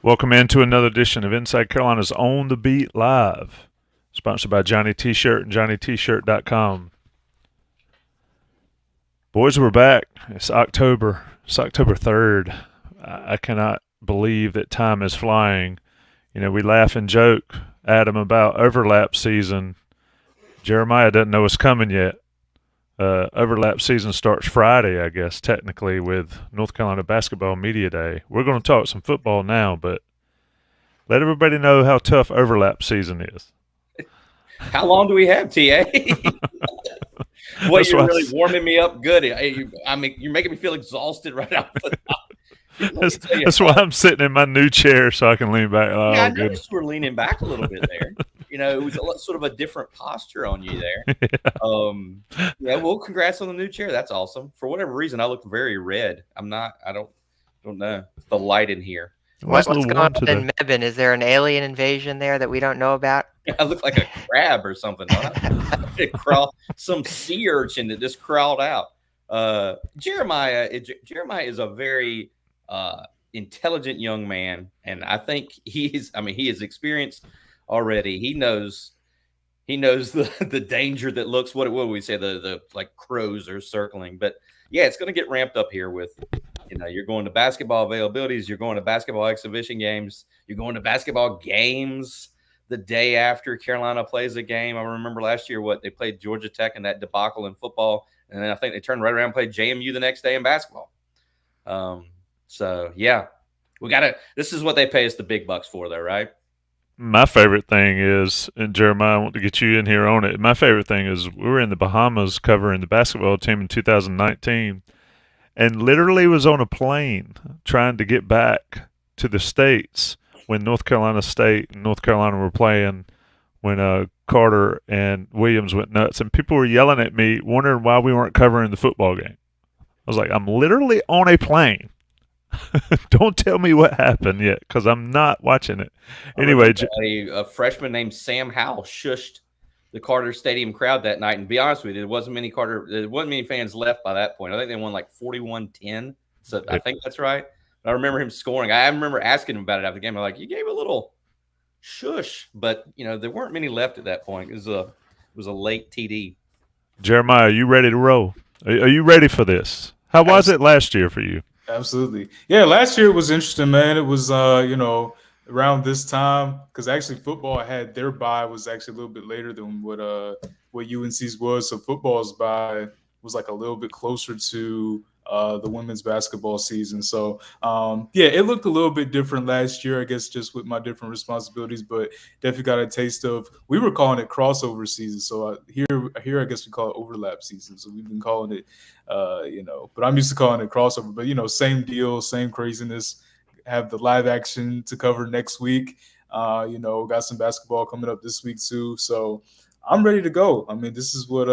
Welcome into another edition of Inside Carolina's On the Beat Live, sponsored by Johnny T-Shirt and JohnnyT-Shirt.com. Boys, we're back. It's October. It's October 3rd. I cannot believe that time is flying. You know, we laugh and joke, Adam, about overlap season. Jeremiah doesn't know it's coming yet. Overlap season starts Friday, I guess, technically, with North Carolina Basketball Media Day. We're going to talk some football now, but let everybody know how tough overlap season is. How long do we have, TA? Boy, you're really warming me up good. I mean, you're making me feel exhausted right now. That's why I'm sitting in my new chair so I can lean back. Oh, yeah, I noticed you were leaning back a little bit there. You know, it was sort of a different posture on you there. Yeah, well, congrats on the new chair. That's awesome. For whatever reason, I look very red. I don't know. It's the light in here. What's going on in Mebane? Is there an alien invasion there that we don't know about? I look like a crab or something. Some sea urchin that just crawled out. Jeremiah is a very intelligent young man, and I think he is experienced already. He knows the danger that looks. What we say, the like crows are circling. But yeah, it's going to get ramped up here with, you know, you're going to basketball availabilities, you're going to basketball exhibition games, you're going to basketball games the day after Carolina plays a game. I remember last year they played Georgia Tech in that debacle in football, and then I think they turned right around and played JMU the next day in basketball. So yeah, this is what they pay us the big bucks for, though, right? My favorite thing is, and Jeremiah, I want to get you in here on it. My favorite thing is we were in the Bahamas covering the basketball team in 2019, and literally was on a plane trying to get back to the States when North Carolina State and North Carolina were playing, when Carter and Williams went nuts, and people were yelling at me, wondering why we weren't covering the football game. I was like, I'm literally on a plane. Don't tell me what happened yet, because I'm not watching it. Anyway, a freshman named Sam Howell shushed the Carter Stadium crowd that night. And to be honest with you, there wasn't many fans left by that point. I think they won like 41-10. So I think that's right. I remember him scoring. I remember asking him about it after the game. I'm like, you gave a little shush, but you know, there weren't many left at that point. It was a late TD. Jeremiah, are you ready to roll? Are you ready for this? How was it last year for you? Absolutely. Yeah, last year it was interesting, man. It was, around this time, because actually football had their bye was actually a little bit later than what UNC's was. So football's bye was like a little bit closer to the women's basketball season. So, it looked a little bit different last year, I guess, just with my different responsibilities, but definitely got a taste of, we were calling it crossover season. So here, I guess we call it overlap season. So we've been calling it, but I'm used to calling it crossover, but, same deal, same craziness. Have the live action to cover next week. Got some basketball coming up this week too. So I'm ready to go. I mean, this is what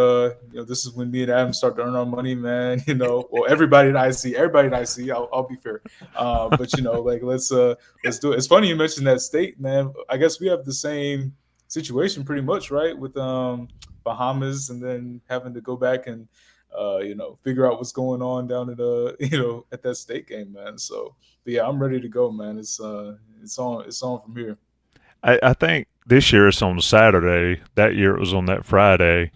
this is when me and Adam start to earn our money, man. Well, everybody that I see, I'll be fair. But let's do it. It's funny you mentioned that state, man. I guess we have the same situation pretty much, right? With Bahamas, and then having to go back and figure out what's going on down at at that state game, man. So, but yeah, I'm ready to go, man. It's on from here. I think this year it's on Saturday. That year it was on that Friday.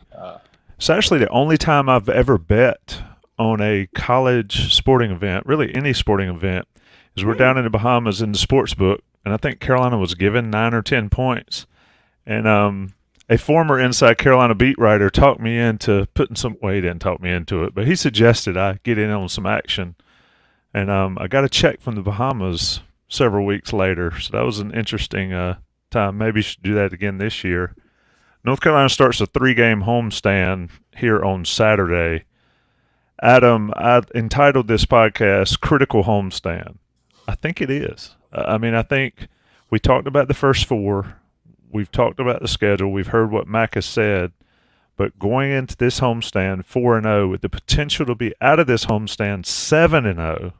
It's actually the only time I've ever bet on a college sporting event, really any sporting event, is we're down in the Bahamas in the sports book, and I think Carolina was given 9 or 10 points. And a former Inside Carolina beat writer talked me into putting some – well, he didn't talk me into it, but he suggested I get in on some action. And I got a check from the Bahamas several weeks later, so that was an interesting time. Maybe should do that again this year. North Carolina starts a 3-game homestand here on Saturday. Adam, I entitled this podcast Critical Homestand. I think it is. I think we talked about the first 4. We've talked about the schedule. We've heard what Mac has said. But going into this homestand 4-0 with the potential to be out of this homestand 7-0,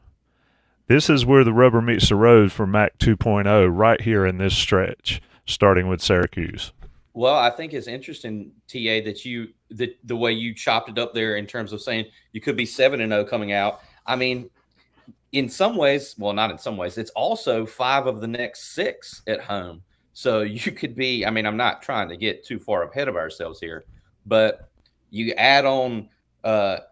this is where the rubber meets the road for Mac 2.0 right here in this stretch, starting with Syracuse. Well, I think it's interesting, TA, that the way you chopped it up there in terms of saying you could be 7-0 coming out. I mean, in some ways, well, not in some ways, it's also 5 of the next 6 at home. So you could be, I mean, I'm not trying to get too far ahead of ourselves here, but you add on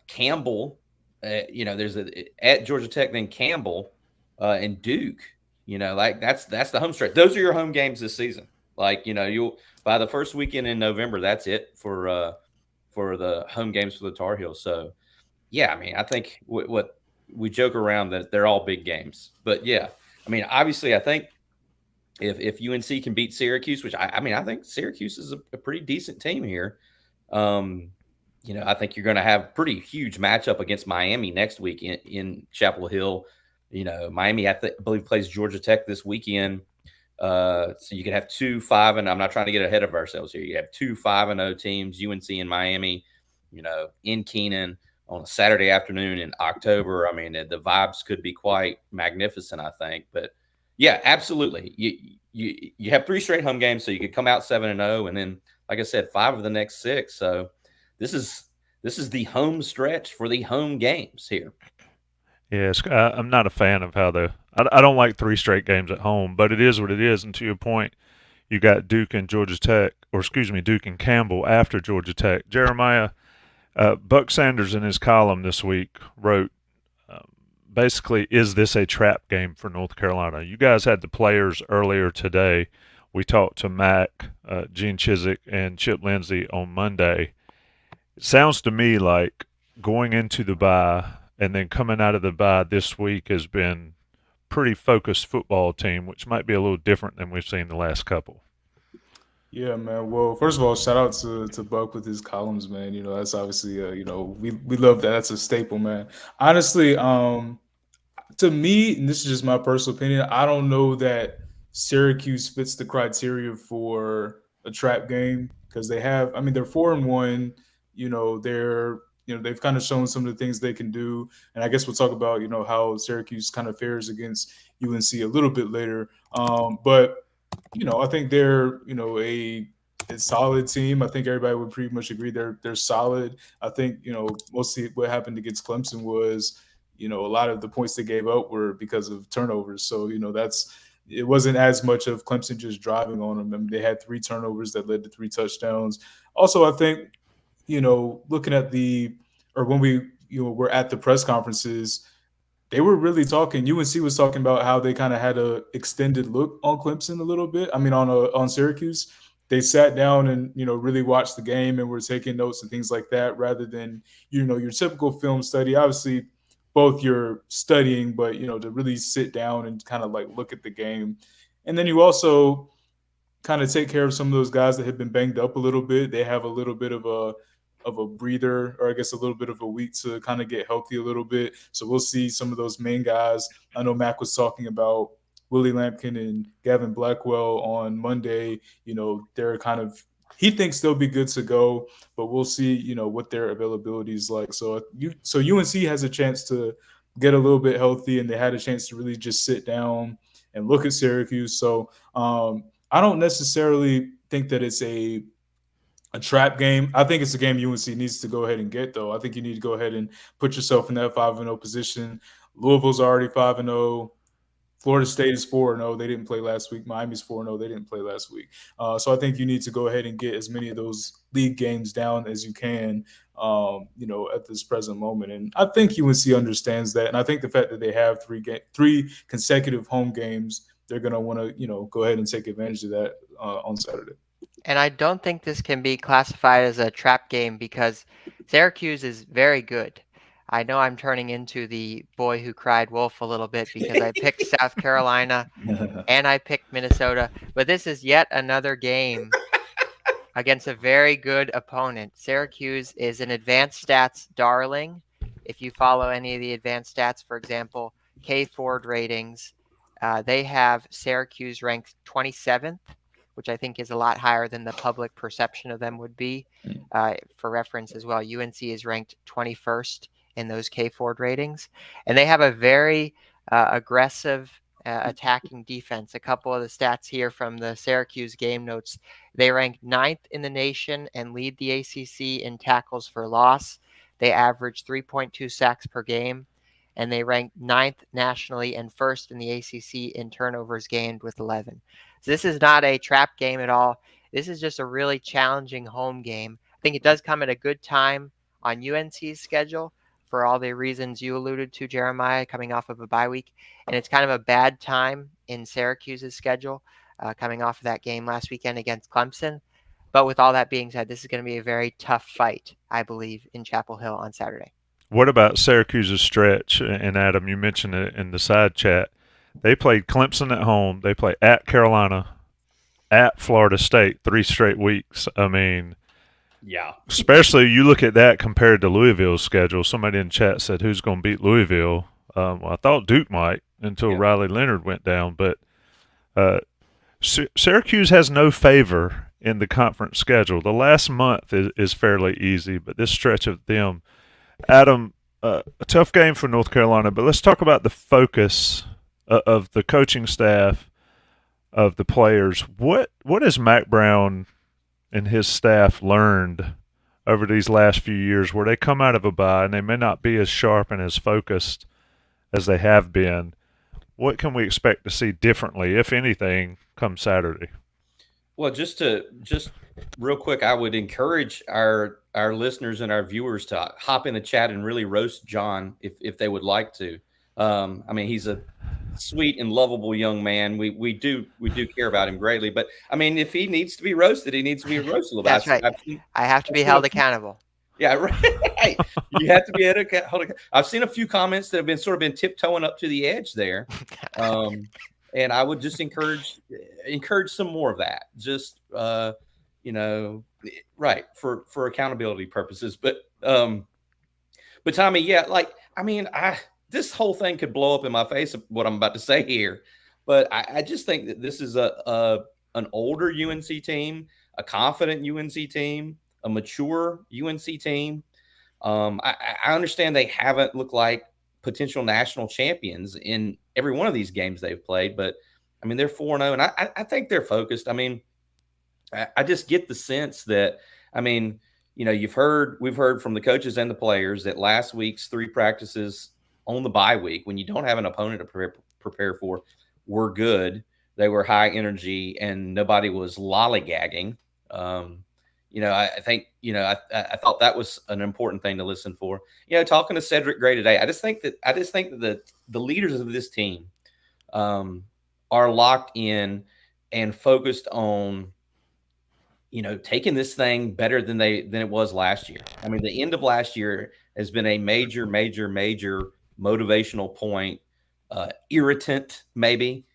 Campbell, there's at Georgia Tech, then Campbell and Duke, like that's the home stretch. Those are your home games this season. Like, you'll by the first weekend in November, that's it for the home games for the Tar Heels. So, yeah, I mean, I think what we joke around that they're all big games, but yeah, I mean, obviously, I think if UNC can beat Syracuse, which I think Syracuse is a pretty decent team here. I think you're going to have pretty huge matchup against Miami next week in Chapel Hill. Miami, I believe, plays Georgia Tech this weekend. So you could have 2 5, and I'm not trying to get ahead of ourselves here. You have 2 5-0 teams, UNC and Miami, in Keenan on a Saturday afternoon in October. I mean, the vibes could be quite magnificent, I think. But yeah, absolutely. You have 3 straight home games, so you could come out 7-0, and then, like I said, 5 of the next 6. So this is the home stretch for the home games here. Yes, I'm not a fan of how I don't like 3 straight games at home, but it is what it is. And to your point, you got Duke and Georgia Tech, Duke and Campbell after Georgia Tech. Jeremiah, Buck Sanders in his column this week wrote, basically, is this a trap game for North Carolina? You guys had the players earlier today. We talked to Mac, Gene Chizik, and Chip Lindsey on Monday. It sounds to me like going into the bye and then coming out of the bye this week has been pretty focused football team, which might be a little different than we've seen the last couple. Yeah, man. Well, first of all, shout out to Buck with his columns, man. That's obviously, we love that. That's a staple, man. Honestly, to me, and this is just my personal opinion, I don't know that Syracuse fits the criteria for a trap game because they're 4-1. They've kind of shown some of the things they can do, and I guess we'll talk about how Syracuse kind of fares against UNC a little bit later. But I think they're a solid team. I think everybody would pretty much agree they're solid. I think mostly what happened against Clemson was a lot of the points they gave up were because of turnovers. So it wasn't as much of Clemson just driving on them. I mean, they had 3 turnovers that led to 3 touchdowns. Also, I think looking at when we were at the press conferences, they were really talking. UNC was talking about how they kind of had a extended look on Clemson a little bit. I mean, on Syracuse, they sat down and really watched the game and were taking notes and things like that, rather than your typical film study. Obviously, both you're studying, but to really sit down and kind of like look at the game, and then you also kind of take care of some of those guys that have been banged up a little bit. They have a little bit of a breather, or I guess a little bit of a week to kind of get healthy a little bit. So we'll see some of those main guys. I know Mac was talking about Willie Lampkin and Gavin Blackwell on Monday. They're he thinks they'll be good to go, but we'll see, what their availability is like. So UNC has a chance to get a little bit healthy, and they had a chance to really just sit down and look at Syracuse. So I don't necessarily think that it's a trap game. I think it's a game UNC needs to go ahead and get, though. I think you need to go ahead and put yourself in that 5-0 position. Louisville's already 5-0. Florida State is 4-0. They didn't play last week. Miami's 4-0. They didn't play last week. So I think you need to go ahead and get as many of those league games down as you can, at this present moment. And I think UNC understands that. And I think the fact that they have 3 consecutive home games, they're going to want to, go ahead and take advantage of that on Saturday. And I don't think this can be classified as a trap game because Syracuse is very good. I know I'm turning into the boy who cried wolf a little bit because I picked South Carolina and I picked Minnesota. But this is yet another game against a very good opponent. Syracuse is an advanced stats darling. If you follow any of the advanced stats, for example, K Ford ratings, they have Syracuse ranked 27th. Which I think is a lot higher than the public perception of them would be. For reference as well, UNC is ranked 21st in those K Ford ratings. And they have a very aggressive attacking defense. A couple of the stats here from the Syracuse game notes. They rank 9th in the nation and lead the ACC in tackles for loss. They average 3.2 sacks per game. and they ranked 9th nationally and 1st in the ACC in turnovers gained with 11. So this is not a trap game at all. This is just a really challenging home game. I think it does come at a good time on UNC's schedule for all the reasons you alluded to, Jeremiah, coming off of a bye week. And it's kind of a bad time in Syracuse's schedule, coming off of that game last weekend against Clemson. But with all that being said, this is going to be a very tough fight, I believe, in Chapel Hill on Saturday. What about Syracuse's stretch? And Adam, you mentioned it in the side chat. They played Clemson at home. They play at Carolina, at Florida State, 3 straight weeks. I mean, yeah. Especially you look at that compared to Louisville's schedule. Somebody in chat said, who's going to beat Louisville? Well, I thought Duke might until Riley Leonard went down. But Syracuse has no favor in the conference schedule. The last month is fairly easy, but this stretch of them, Adam, a tough game for North Carolina. But let's talk about the focus of the coaching staff, of the players. What has Mac Brown and his staff learned over these last few years where they come out of a bye and they may not be as sharp and as focused as they have been? What can we expect to see differently, if anything, come Saturday? Well, just real quick, I would encourage our listeners and our viewers to hop in the chat and really roast John if they would like to. I mean, he's a sweet and lovable young man. We do care about him greatly. But I mean, if he needs to be roasted, he needs to be roasted. That's right. I have to be held accountable. Yeah, right. You have to be held accountable. I've seen a few comments that have been tiptoeing up to the edge there, and I would just encourage some more of that. Just right for accountability purposes. But Tommy, yeah, this whole thing could blow up in my face, what I'm about to say here. But I just think that this is an older UNC team, a confident UNC team, a mature UNC team. I understand they haven't looked like potential national champions in every one of these games they've played, but I mean, they're 4-0, and I think they're focused. I mean, I just get the sense that, I mean, we've heard from the coaches and the players that last week's 3 practices on the bye week, when you don't have an opponent to prepare for, were good. They were high energy, and nobody was lollygagging. I think, I thought that was an important thing to listen for. Talking to Cedric Gray today, I just think that the leaders of this team are locked in and focused on, taking this thing better than it was last year. I mean, the end of last year has been a major motivational point, irritant maybe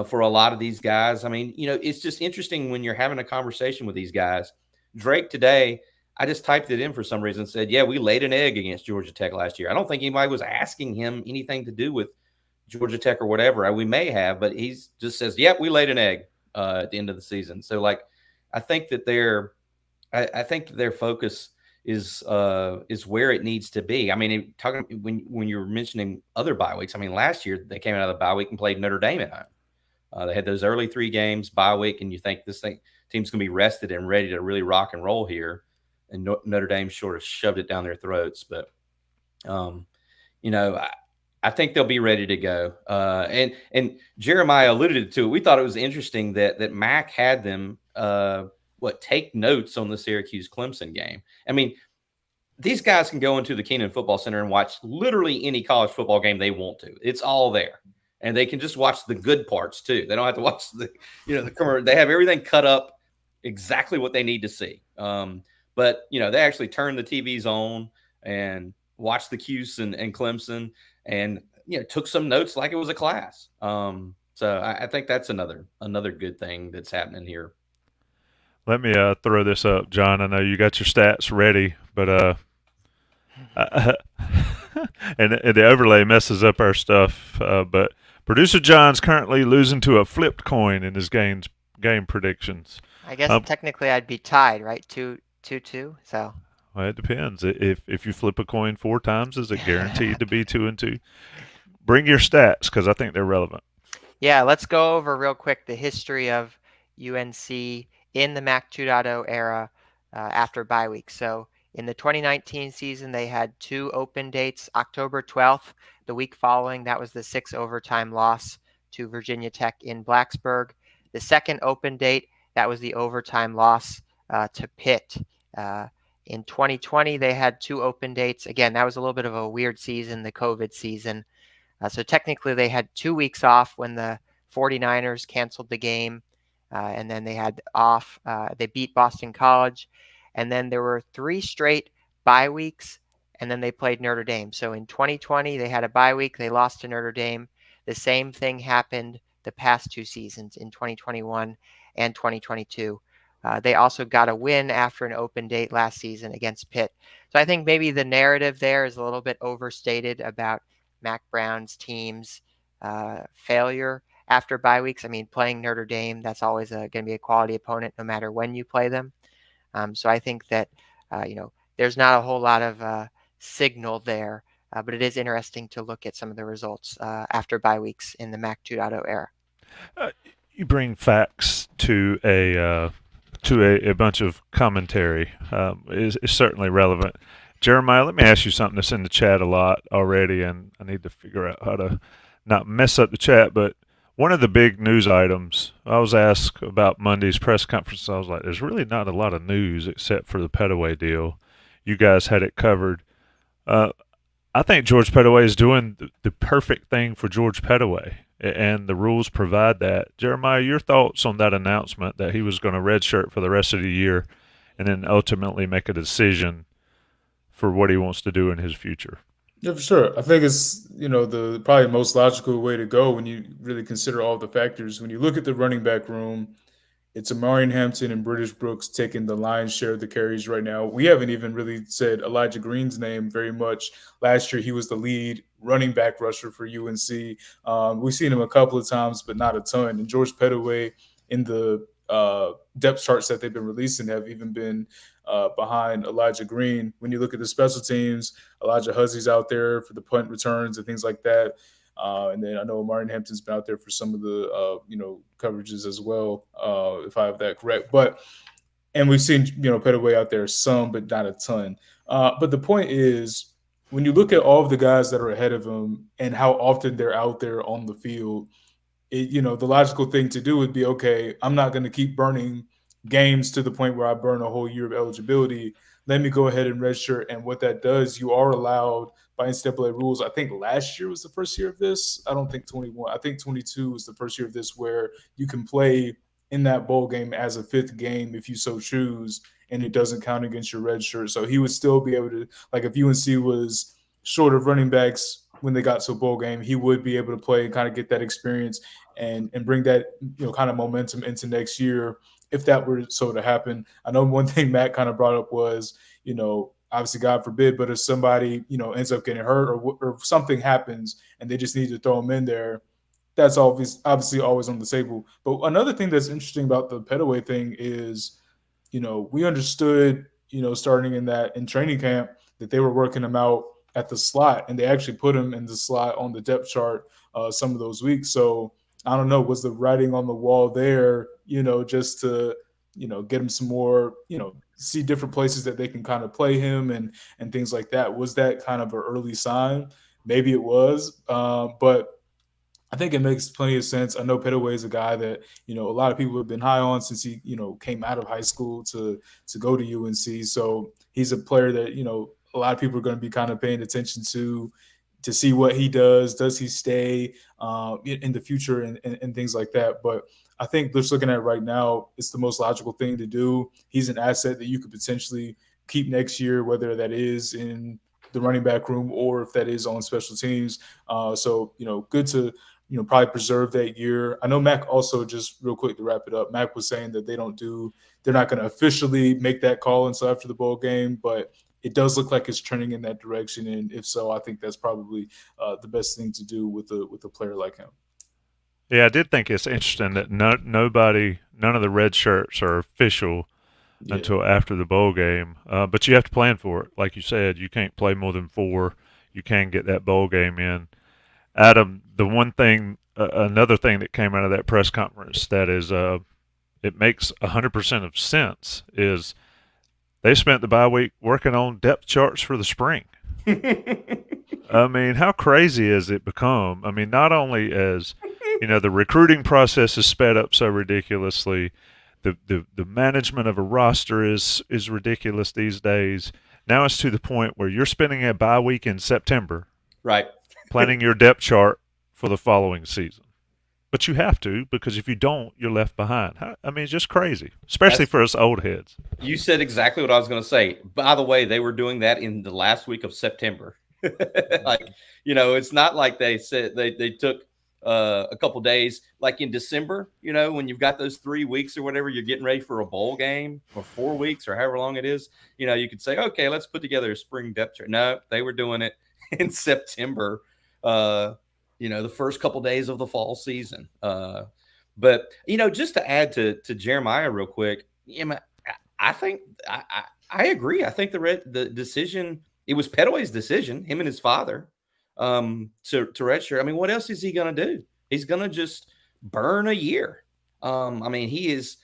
for a lot of these guys. I mean, it's just interesting when you're having a conversation with these guys. Drake today, I just typed it in for some reason, said, yeah, we laid an egg against Georgia Tech last year. I don't think anybody was asking him anything to do with Georgia Tech or whatever. We may have, but he just says, yep, we laid an egg at the end of the season. So, I think that their focus is where it needs to be. I mean, when you were mentioning other bye weeks, I mean, last year they came out of the bye week and played Notre Dame at home. They had those early 3 games bye week, and you think this team's going to be rested and ready to really rock and roll here, and Notre Dame sort of shoved it down their throats. But, I think they'll be ready to go. And Jeremiah alluded to it. We thought it was interesting that Mac had them take notes on the Syracuse-Clemson game. I mean, these guys can go into the Keenan Football Center and watch literally any college football game they want to. It's all there. And they can just watch the good parts too. They don't have to watch the commercial. They have everything cut up exactly what they need to see. But they actually turn the TVs on and watch the Cuse and Clemson, and took some notes like it was a class. So I think that's another good thing that's happening here. Let me throw this up, John. I know you got your stats ready, but and the overlay messes up our stuff. But producer John's currently losing to a flipped coin in his game predictions. I guess technically I'd be tied, right? 2-2. So. Well, it depends. If you flip a coin 4 times, is it guaranteed to be 2-2? Bring your stats because I think they're relevant. Yeah, let's go over real quick the history of UNC in the MAC 2.0 era after bye week. So In the 2019 season, they had 2 open dates. October 12th, the week following, that was the 6 overtime loss to Virginia Tech in Blacksburg. The second open date, that was the overtime loss to Pitt. In 2020, they had 2 open dates. Again, that was a little bit of a weird season, the COVID season. So technically, they had 2 weeks off when the 49ers canceled the game, and then they had off. They beat Boston College, and then there were 3 straight bye weeks, and then they played Notre Dame. So in 2020, they had a bye week. They lost to Notre Dame. The same thing happened the past 2 seasons in 2021 and 2022. They also got a win after an open date last season against Pitt. So I think maybe the narrative there is a little bit overstated about Mac Brown's team's failure after bye weeks. I mean, playing Notre Dame, that's always going to be a quality opponent no matter when you play them. So I think that, there's not a whole lot of signal there, but it is interesting to look at some of the results after bye weeks in the Mac 2.0 era. You bring facts to a bunch of commentary is certainly relevant. Jeremiah, let me ask you something that's in the chat a lot already, and I need to figure out how to not mess up the chat, but one of the big news items, I was asked about Monday's press conference. I was like, there's really not a lot of news except for the Pettaway deal. You guys had it covered. I think George Pettaway is doing the perfect thing for George Pettaway, and the rules provide that. Jeremiah, your thoughts on that announcement that he was going to redshirt for the rest of the year and then ultimately make a decision for what he wants to do in his future? Yeah, for sure. I think it's, the probably most logical way to go when you really consider all the factors. When you look at the running back room, it's Amarian Hampton and British Brooks taking the lion's share of the carries right now. We haven't even really said Elijah Green's name very much. Last year, he was the lead running back rusher for UNC. We've seen him a couple of times, but not a ton. And George Pettaway in the depth charts that they've been releasing have even been behind Elijah Green. When you look at the special teams, Elijah Huzzy's out there for the punt returns and things like that. And then I know Martin Hampton's been out there for some of the, coverages as well, if I have that correct. And we've seen, Pettaway out there some, but not a ton. But the point is, when you look at all of the guys that are ahead of him and how often they're out there on the field, the logical thing to do would be, okay, I'm not going to keep burning games to the point where I burn a whole year of eligibility. Let me go ahead and redshirt. And what that does, you are allowed by NCAA rules. I think last year was the first year of this. I don't think 21. I think 22 was the first year of this where you can play in that bowl game as a 5th game if you so choose, and it doesn't count against your red shirt. So he would still be able to, like if UNC was short of running backs when they got to a bowl game, he would be able to play and kind of get that experience and bring that, kind of momentum into next year if that were so to happen. I know one thing Matt kind of brought up was, obviously, God forbid, but if somebody, ends up getting hurt or something happens and they just need to throw them in there, that's obviously always on the table. But another thing that's interesting about the Pettaway thing is, we understood, starting in training camp that they were working him out at the slot, and they actually put him in the slot on the depth chart some of those weeks. So I don't know, was the writing on the wall there, just to, get him some more, see different places that they can kind of play him and things like that. Was that kind of an early sign? Maybe it was, but I think it makes plenty of sense. I know Pettaway is a guy that, a lot of people have been high on since he, came out of high school to go to UNC. So he's a player that, a lot of people are going to be kind of paying attention to see what he does. Does he stay in the future and things like that? But I think just looking at right now, it's the most logical thing to do. He's an asset that you could potentially keep next year, whether that is in the running back room or if that is on special teams. So, good to, probably preserve that year. I know Mac also, just real quick to wrap it up, Mac was saying that they're not going to officially make that call until after the bowl game, but it does look like it's trending in that direction. And if so, I think that's probably the best thing to do with a player like him. Yeah, I did think it's interesting that none of the red shirts are official until after the bowl game. But you have to plan for it. Like you said, you can't play more than 4. You can get that bowl game in. Adam, the one thing, another thing that came out of that press conference that is, it makes 100% of sense is They spent the bye week working on depth charts for the spring. I mean, how crazy has it become? I mean, not only as, the recruiting process is sped up so ridiculously, the management of a roster is ridiculous these days. Now it's to the point where you're spending a bye week in September, Right. planning your depth chart for the following season. But you have to, because if you don't, you're left behind. I mean, it's just crazy, especially for us old heads. You said exactly what I was going to say. By the way, they were doing that in the last week of September. It's not like they said they took a couple days, like in December, when you've got those 3 weeks or whatever, you're getting ready for a bowl game, or 4 weeks or however long it is. You could say, okay, let's put together a spring depth chart. No, they were doing it in September. The first couple days of the fall season. But just to add to Jeremiah real quick, I think I agree. I think the decision, it was Petaway's decision, him and his father, to redshirt. I mean, what else is he going to do? He's going to just burn a year. He's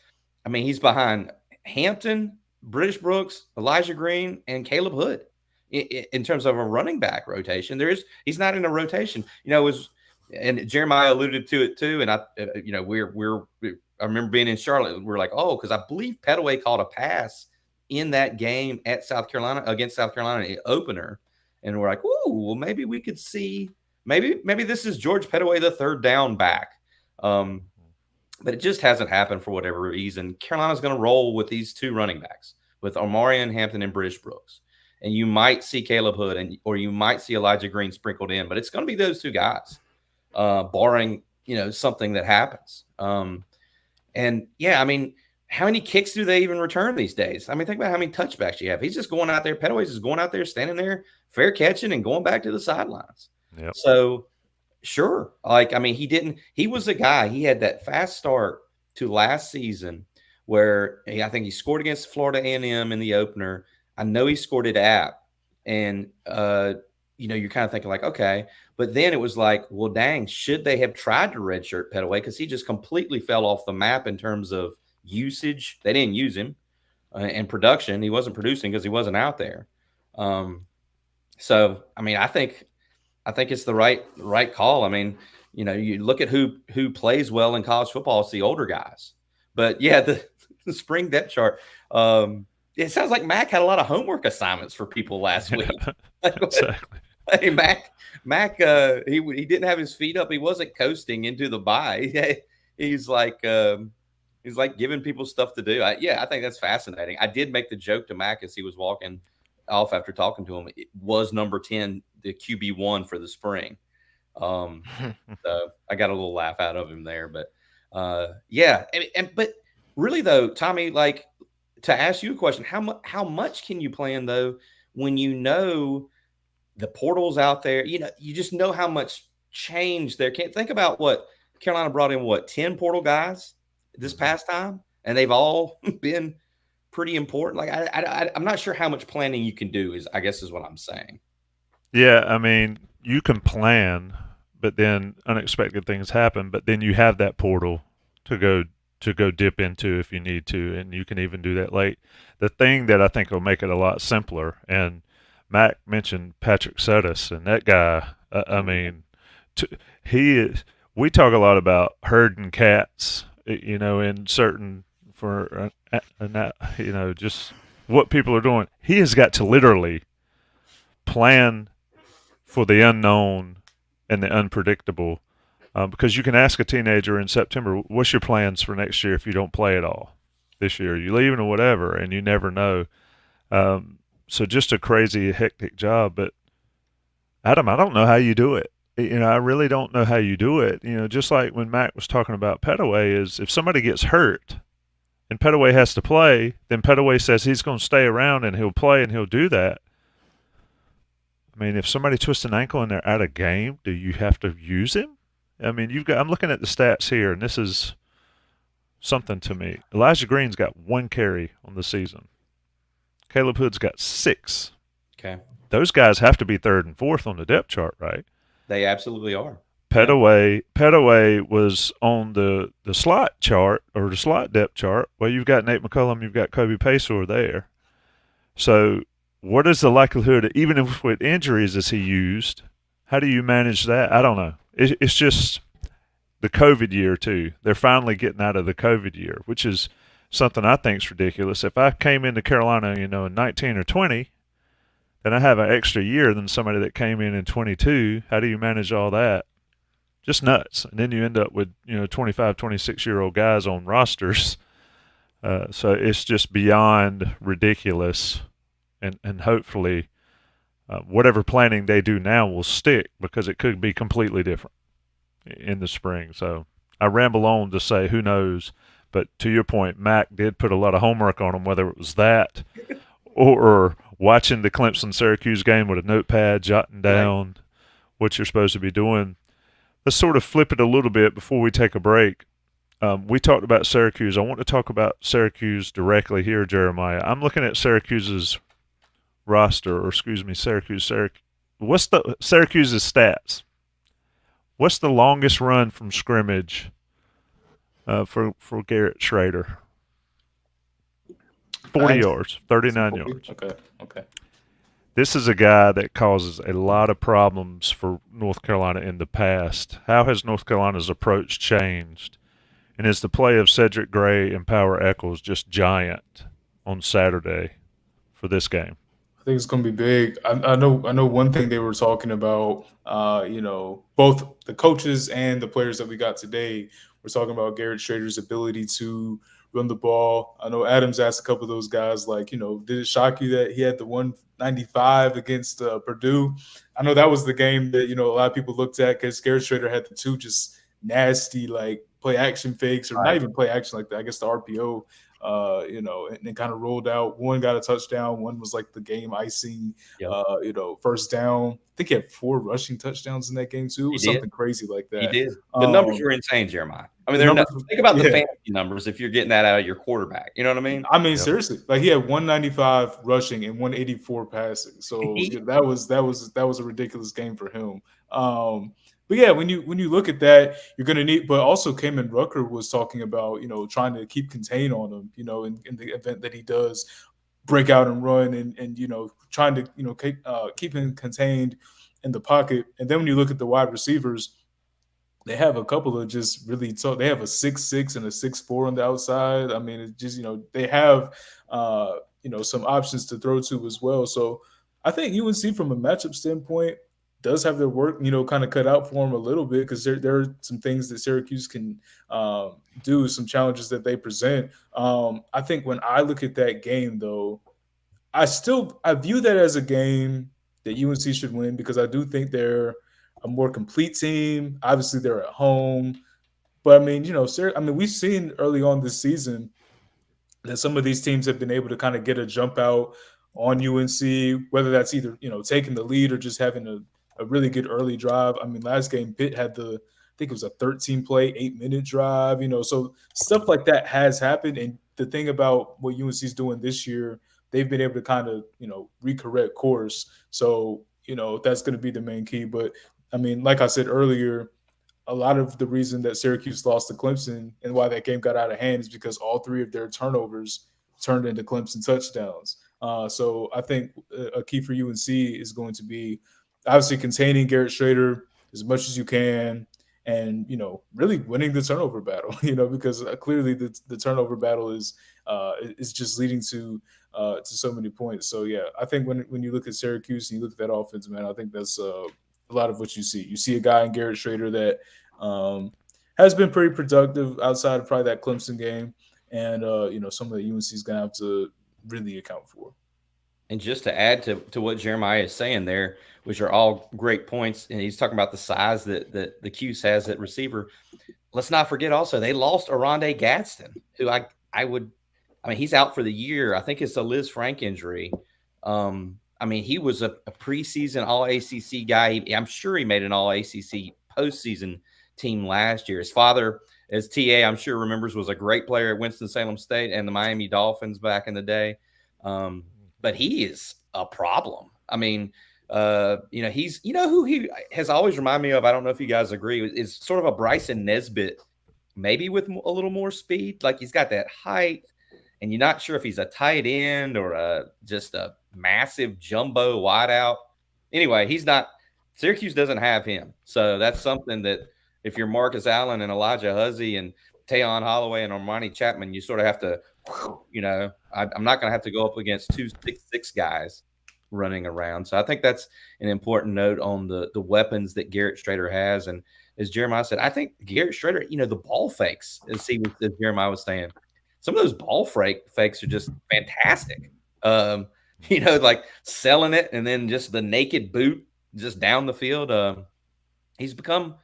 behind Hampton, British Brooks, Elijah Green, and Caleb Hood. In terms of a running back rotation, he's not in a rotation. And Jeremiah alluded to it too. And I remember being in Charlotte. We're like, oh, because I believe Petaway called a pass in that game at South Carolina against South Carolina, the opener, and we're like, ooh, well, maybe we could see maybe this is George Petaway, the third down back. But it just hasn't happened for whatever reason. Carolina's going to roll with these two running backs, with Omarion, Hampton, and British Brooks. And you might see Caleb Hood or you might see Elijah Green sprinkled in, but it's going to be those two guys, barring, something that happens. How many kicks do they even return these days? I mean, think about how many touchbacks you have. He's just going out there. Petaway's just going out there, standing there, fair catching, and going back to the sidelines. Yep. So, sure. He was a guy, he had that fast start to last season where I think he scored against Florida A&M in the opener. I know he scored at App, and you're kind of thinking like, okay, but then it was like, well, dang, should they have tried to redshirt Petaway, because he just completely fell off the map in terms of usage. They didn't use him, and production. He wasn't producing because he wasn't out there. I think it's the right call. I mean, you look at who plays well in college football. It's the older guys, but yeah, the spring depth chart. It sounds like Mac had a lot of homework assignments for people last week. Exactly. Hey, Mac, he didn't have his feet up. He wasn't coasting into the bye. He's like giving people stuff to do. I think that's fascinating. I did make the joke to Mac as he was walking off after talking to him. It was number 10, the QB1 for the spring. So I got a little laugh out of him there. But but really though, Tommy, like, to ask you a question, how much can you plan though when the portal's out there? You just know how much change there can. Think about what Carolina brought in, 10 portal guys this past time, and they've all been pretty important. Like I'm not sure how much planning you can do is what I'm saying. Yeah, I mean, you can plan, but then unexpected things happen. But then you have that portal to go dip into if you need to, and you can even do that late. The thing that I think will make it a lot simpler, and Mac mentioned Patrick Sudis, and that guy, we talk a lot about herding cats, in certain, just what people are doing. He has got to literally plan for the unknown and the unpredictable. Because you can ask a teenager in September, what's your plans for next year if you don't play at all this year? You leaving or whatever, and you never know. So just a crazy, hectic job. But, Adam, I don't know how you do it. I really don't know how you do it. Just like when Mac was talking about Petaway, is if somebody gets hurt and Petaway has to play, then Petaway says he's going to stay around and he'll play and he'll do that. I mean, if somebody twists an ankle and they're out of game, do you have to use him? I mean, I'm looking at the stats here, and this is something to me. Elijah Green's got 1 carry on the season. Caleb Hood's got 6. Okay. Those guys have to be 3rd and 4th on the depth chart, right? They absolutely are. Petaway was on the slot chart, or the slot depth chart. Well, you've got Nate McCullum, you've got Kobe Paysor there. So, what is the likelihood, even if with injuries, is he used? How do you manage that? I don't know. It's just the COVID year too. They're finally getting out of the COVID year, which is something I think is ridiculous. If I came into Carolina, in 19 or 20, then I have an extra year than somebody that came in 22. How do you manage all that? Just nuts. And then you end up with 25, 26-year-old guys on rosters. So it's just beyond ridiculous, and hopefully whatever planning they do now will stick, because it could be completely different in the spring. So I ramble on to say who knows, but to your point, Mac did put a lot of homework on them, whether it was that or watching the Clemson-Syracuse game with a notepad, jotting down what you're supposed to be doing. Let's sort of flip it a little bit before we take a break. We talked about Syracuse. I want to talk about Syracuse directly here, Jeremiah. I'm looking at Syracuse's roster, or excuse me, Syracuse. What's the Syracuse's stats? What's the longest run from scrimmage for Garrett Shrader? 40 yards, 39 yards. Okay. This is a guy that causes a lot of problems for North Carolina in the past. How has North Carolina's approach changed? And is the play of Cedric Gray and Power Echols just giant on Saturday for this game? I think it's going to be big. I know one thing they were talking about, both the coaches and the players that we got today were talking about Garrett Shrader's ability to run the ball. I know Adams asked a couple of those guys, did it shock you that he had the 195 against Purdue? I know that was the game that, a lot of people looked at, because Garrett Shrader had the two just nasty, play action fakes, or not even play action like that. I guess the RPO, and then kind of rolled out. One got a touchdown. One was the game icing, first down. I think he had 4 rushing touchdowns in that game too. It was something crazy like that. He did. The numbers were insane, Jeremiah. I mean, think about the fantasy numbers if you're getting that out of your quarterback. You know what I mean? I mean, seriously, he had 195 rushing and 184 passing. So that was a ridiculous game for him. But yeah, when you look at that, you're going to need. But also, Kamen Rucker was talking about trying to keep contain on him. In the event that he does break out and run, and trying to keep him contained in the pocket. And then when you look at the wide receivers, they have a couple of just really tough. They have a 6'6" and a 6'4" on the outside. I mean, it's just they have some options to throw to as well. So I think UNC from a matchup standpoint does have their work, kind of cut out for them a little bit, because there are some things that Syracuse can do, some challenges that they present. I think when I look at that game, though, I view that as a game that UNC should win, because I do think they're a more complete team. Obviously, they're at home, but I mean, we've seen early on this season that some of these teams have been able to kind of get a jump out on UNC, whether that's either taking the lead or just having a really good early drive. I mean, last game Pitt had I think it was a 13-play, 8-minute drive. So stuff like that has happened. And the thing about what UNC is doing this year, they've been able to kind of recorrect course. So that's going to be the main key. But I mean, like I said earlier, a lot of the reason that Syracuse lost to Clemson and why that game got out of hand is because all 3 of their turnovers turned into Clemson touchdowns. So I think a key for UNC is going to be obviously containing Garrett Shrader as much as you can, and really winning the turnover battle. Because clearly the turnover battle is just leading to so many points. So yeah, I think when you look at Syracuse and you look at that offense, man, I think that's a lot of what you see. You see a guy in Garrett Shrader that has been pretty productive outside of probably that Clemson game, and some of the UNC is going to have to really account for. And just to add to what Jeremiah is saying there, which are all great points, and he's talking about the size that the Cuse has at receiver. Let's not forget also they lost Aronde Gadsden, who he's out for the year. I think it's a Liz Frank injury. He was a preseason All-ACC guy. I'm sure he made an All-ACC postseason team last year. His father, as TA, I'm sure remembers, was a great player at Winston-Salem State and the Miami Dolphins back in the day. But he is a problem. I mean, he's, who he has always reminded me of, I don't know if you guys agree, is sort of a Bryson Nesbitt, maybe with a little more speed. He's got that height and you're not sure if he's a tight end or just a massive jumbo wideout. Anyway, he's not. Syracuse doesn't have him, so that's something that if you're Marcus Allen and Elijah Huzzie and Tayon Holloway and Armani Chapman, you sort of have to, I'm not going to have to go up against 2-6-6 guys running around. So I think that's an important note on the weapons that Garrett Shrader has. And as Jeremiah said, I think Garrett Shrader, the ball fakes, as Jeremiah was saying, some of those ball fakes are just fantastic. Like selling it and then just the naked boot just down the field. He's become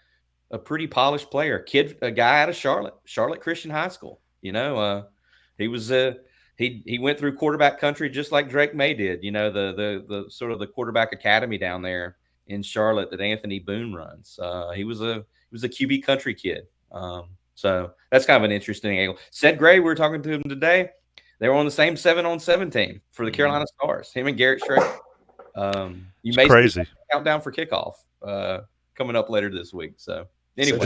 a pretty polished player. A guy out of Charlotte Christian High School. He was he went through quarterback country just like Drake May did. The sort of the quarterback academy down there in Charlotte that Anthony Boone runs. He was a QB country kid. So that's kind of an interesting angle. Ced Gray, we were talking to him today. They were on the same 7-on-7 team for the Carolina Stars. Him and Garrett Shrader. You may crazy countdown for kickoff coming up later this week. So anyway,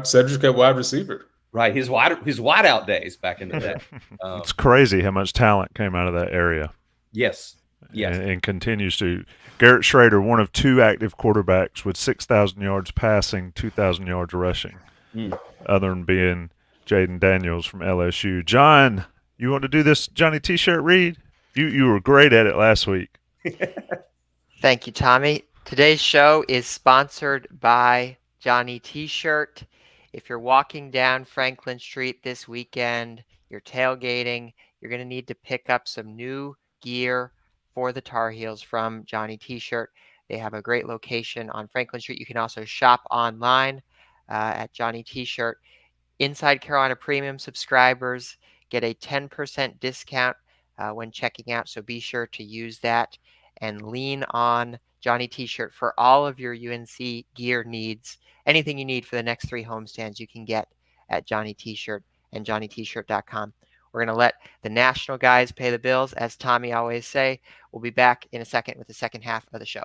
Cedric at wide receiver. Right, his wideout days back in the day. It's crazy how much talent came out of that area. Yes. And continues to. Garrett Shrader, one of 2 active quarterbacks with 6,000 yards passing, 2,000 yards rushing. Other than being Jaden Daniels from LSU. John, you want to do this Johnny T-shirt read? You were great at it last week. Thank you, Tommy. Today's show is sponsored by Johnny T-shirt. If you're walking down Franklin Street this weekend, you're tailgating, you're going to need to pick up some new gear for the Tar Heels from Johnny T-shirt. They have a great location on Franklin Street. You can also shop online at Johnny T-shirt. Inside Carolina Premium subscribers get a 10% discount when checking out, so be sure to use that and lean on Johnny T-shirt for all of your UNC gear needs. Anything you need for the next 3 homestands you can get at Johnny T-shirt and johnnytshirt.com. We're going to let the national guys pay the bills, as Tommy always say. We'll be back in a second with the second half of the show.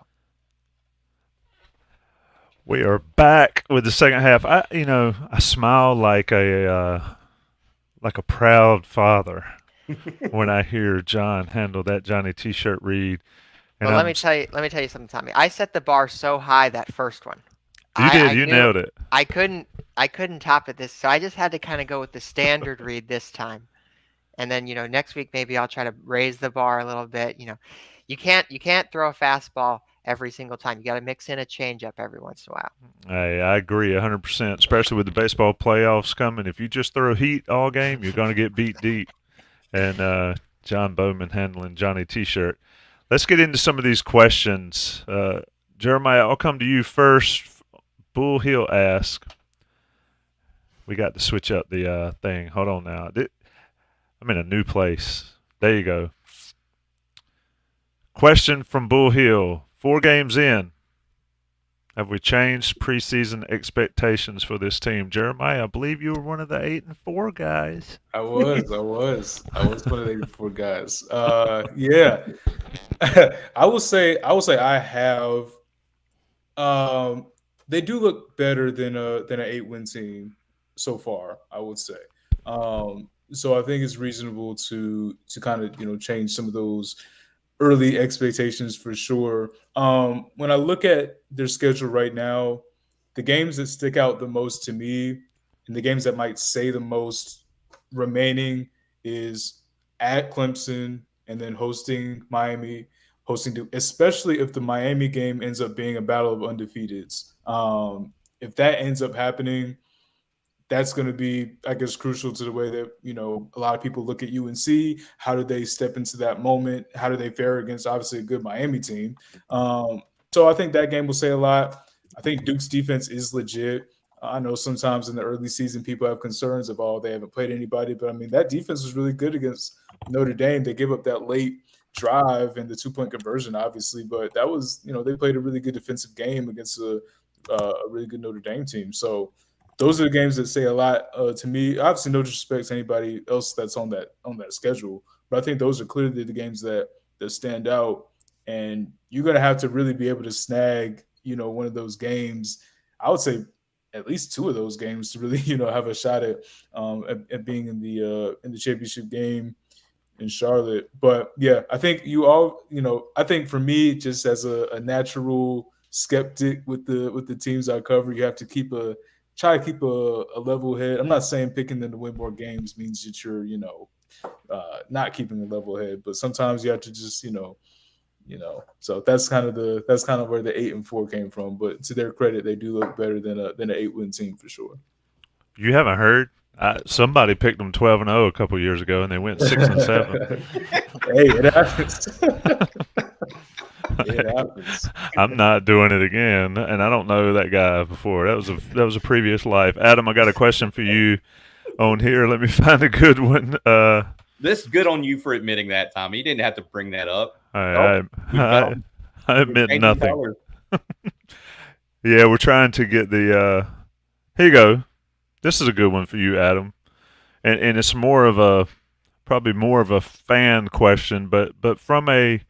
We are back with the second half. I smile like a proud father when I hear John handle that Johnny T-shirt read. And let me tell you something, Tommy. I set the bar so high that first one. You nailed it. I couldn't top it so I just had to kind of go with the standard read this time. And then, next week maybe I'll try to raise the bar a little bit. You can't throw a fastball every single time. You got to mix in a changeup every once in a while. I agree 100%, especially with the baseball playoffs coming. If you just throw heat all game, you're going to get beat deep. And John Bowman handling Johnny T-shirt. Let's get into some of these questions. Jeremiah, I'll come to you first. Bull Hill asks. We got to switch up the thing. Hold on now. I'm in a new place. There you go. Question from Bull Hill. 4 games in. Have we changed preseason expectations for this team? Jeremiah, I believe you were one of the 8-4 guys. I was one of the 8-4 guys. Yeah. I will say I have. They do look better than an 8-win team so far, I would say. So I think it's reasonable to kind of change some of those early expectations for sure. When I look at their schedule right now, the games that stick out the most to me and the games that might say the most remaining is at Clemson and then hosting Miami, especially if the Miami game ends up being a battle of undefeateds. If that ends up happening, that's going to be, I guess, crucial to the way that, a lot of people look at UNC. How do they step into that moment? How do they fare against, obviously, a good Miami team? So I think that game will say a lot. I think Duke's defense is legit. I know sometimes in the early season people have concerns of, they haven't played anybody. But, I mean, that defense was really good against Notre Dame. They gave up that late drive and the 2-point conversion, obviously. But that was, they played a really good defensive game against a really good Notre Dame team. So those are the games that say a lot to me. Obviously, no disrespect to anybody else that's on that schedule, but I think those are clearly the games that stand out. And you're going to have to really be able to snag, one of those games. I would say at least 2 of those games to really, have a shot at being in the championship game. in Charlotte. But yeah, I think I think for me, just as a natural skeptic with the teams I cover, you have to try to keep a level head. I'm not saying picking them to win more games means that you're not keeping a level head, but sometimes you have to just so that's kind of where the 8-4 came from. But to their credit, they do look better than an 8-win team for sure. You haven't heard? Somebody picked them 12-0 a couple years ago, and they went 6-7. Hey, it happens. It happens. I'm not doing it again, and I don't know that guy before. That was a previous life. Adam, I got a question for you on here. Let me find a good one. This is good on you for admitting that, Tommy. You didn't have to bring that up. I admit nothing. Yeah, we're trying to get the. Here you go. This is a good one for you, Adam, and it's probably more of a fan question, but from a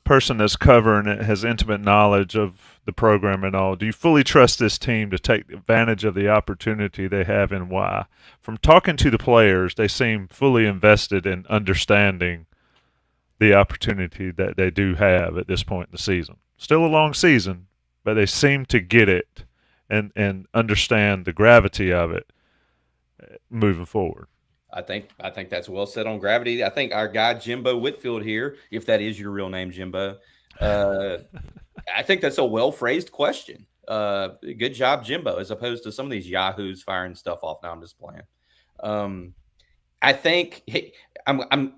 person that's covering it, has intimate knowledge of the program and all. Do you fully trust this team to take advantage of the opportunity they have, and why? From talking to the players, they seem fully invested in understanding the opportunity that they do have at this point in the season. Still a long season, but they seem to get it and understand the gravity of it moving forward. I think that's well said on gravity. I think our guy Jimbo Whitfield here, if that is your real name, Jimbo, I think that's a well-phrased question. Good job, Jimbo, as opposed to some of these yahoos firing stuff off. Now I'm just playing. I think I'm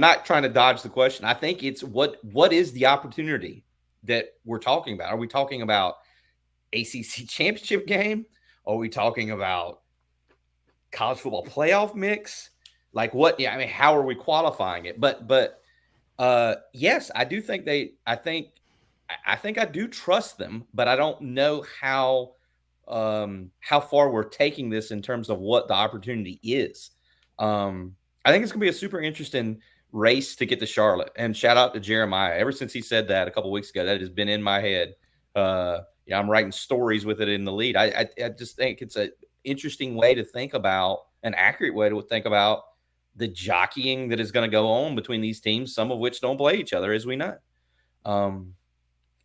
not trying to dodge the question. I think it's what is the opportunity that we're talking about? Are we talking about ACC championship game? Are we talking about college football playoff mix? Like what? Yeah, I mean, how are we qualifying it? But yes, I do think I think I do trust them, but I don't know how far we're taking this in terms of what the opportunity is. I think it's gonna be a super interesting race to get to Charlotte. And shout out to Jeremiah. Ever since he said that a couple weeks ago, that has been in my head. Yeah, I'm writing stories with it in the lead. I just think it's an interesting way to think about, an accurate way to think about the jockeying that is going to go on between these teams, some of which don't play each other, as we know.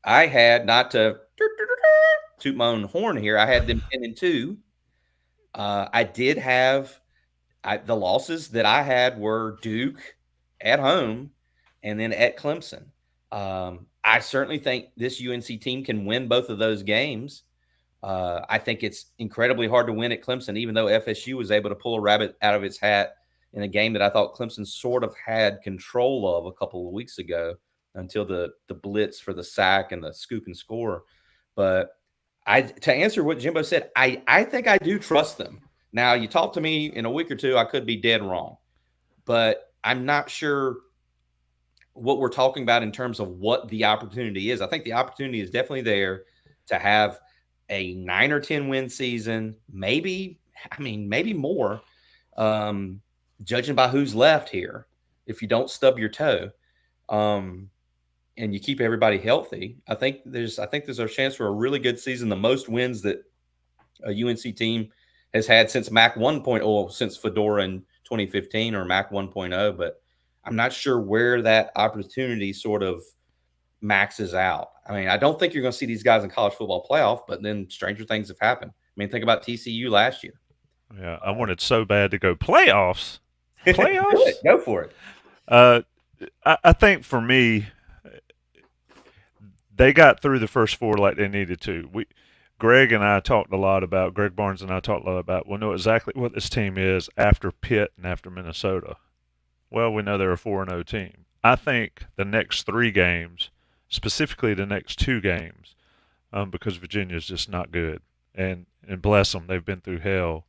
I had, not to toot my own horn here, I had them 10-2. I did have the losses that I had were Duke at home and then at Clemson. I certainly think this UNC team can win both of those games. I think it's incredibly hard to win at Clemson, even though FSU was able to pull a rabbit out of its hat in a game that I thought Clemson sort of had control of a couple of weeks ago until the blitz for the sack and the scoop and score. But to answer what Jimbo said, I think I do trust them. Now, you talk to me in a week or two, I could be dead wrong. But I'm not sure what we're talking about in terms of what the opportunity is. I think the opportunity is definitely there to have a 9 or 10 win season, maybe more, judging by who's left here. If you don't stub your toe, and you keep everybody healthy, I think there's a chance for a really good season. The most wins that a UNC team has had since MAC 1.0, since Fedora in 2015 or MAC 1.0, but I'm not sure where that opportunity sort of maxes out. I mean, I don't think you're going to see these guys in college football playoff, but then stranger things have happened. I mean, think about TCU last year. Yeah, I wanted so bad to go playoffs. Playoffs? Go for it. I think for me, they got through the first four like they needed to. Greg Barnes and I talked a lot about, we'll know exactly what this team is after Pitt and after Minnesota. Well, we know they're a 4-0 team. I think the next 3 games, specifically the next 2 games, because Virginia's just not good. And bless them, they've been through hell.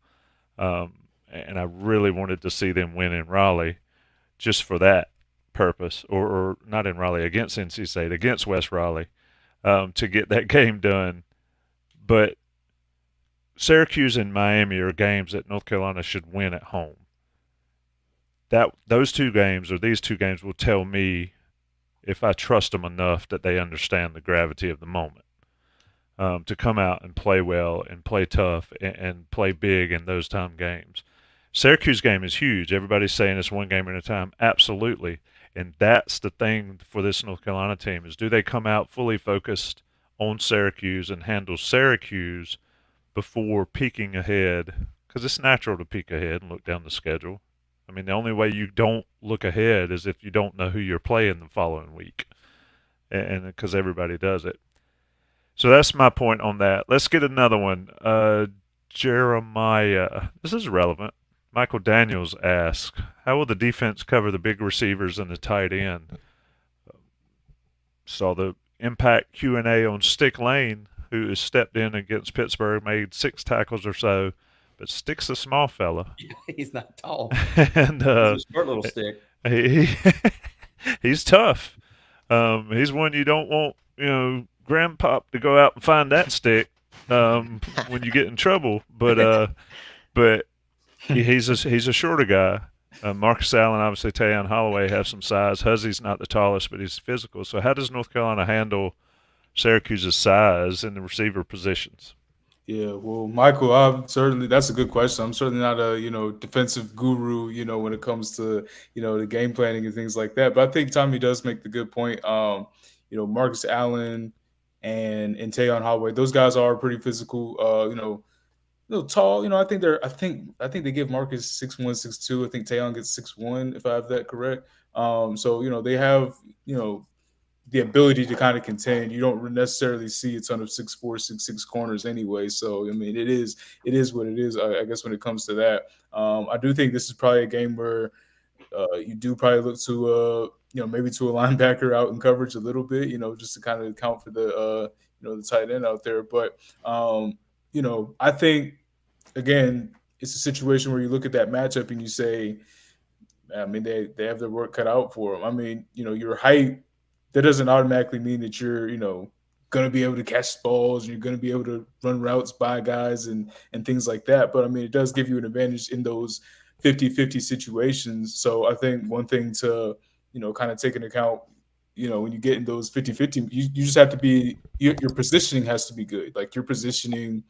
And I really wanted to see them win in Raleigh just for that purpose, or not in Raleigh, against NC State, against West Raleigh, to get that game done. But Syracuse and Miami are games that North Carolina should win at home. These 2 games will tell me if I trust them enough that they understand the gravity of the moment, to come out and play well and play tough and play big in those time games. Syracuse game is huge. Everybody's saying it's one game at a time. Absolutely. And that's the thing for this North Carolina team is do they come out fully focused on Syracuse and handle Syracuse before peeking ahead? Because it's natural to peek ahead and look down the schedule. I mean, the only way you don't look ahead is if you don't know who you're playing the following week, and because everybody does it. So that's my point on that. Let's get another one. Jeremiah, this is relevant. Michael Daniels asks, how will the defense cover the big receivers and the tight end? Saw the impact Q&A on Stick Lane, who has stepped in against Pittsburgh, made 6 tackles or so, but Stick's a small fella. He's not tall. And He's a short little stick. He's tough. He's one you don't want, Grandpop to go out and find that stick when you get in trouble. But he's a shorter guy. Marcus Allen, obviously, Tayon Holloway have some size. Huzzy's not the tallest, but he's physical. So how does North Carolina handle Syracuse's size in the receiver positions? Yeah, well, Michael, that's a good question. I'm certainly not a, defensive guru, when it comes to, the game planning and things like that. But I think Tommy does make the good point. Marcus Allen and Tayon Holloway, those guys are pretty physical, tall. I think they give Marcus 6'1", 6'2". I think Tayon gets 6'1", if I have that correct. So, they have, the ability to kind of contend. You don't necessarily see a ton of 6'4", 6'6" corners anyway. So, I mean, it is what it is, I guess, when it comes to that. I do think this is probably a game where you do probably look to, maybe to a linebacker out in coverage a little bit, just to kind of account for the, the tight end out there. But, I think, again, it's a situation where you look at that matchup and you say, I mean, they have their work cut out for them. I mean, your height, that doesn't automatically mean that you're, going to be able to catch balls and you're going to be able to run routes by guys and things like that. But, I mean, it does give you an advantage in those 50-50 situations. So I think one thing to, kind of take into account, when you get in those 50-50, you just have to be – your positioning has to be good. Like your positioning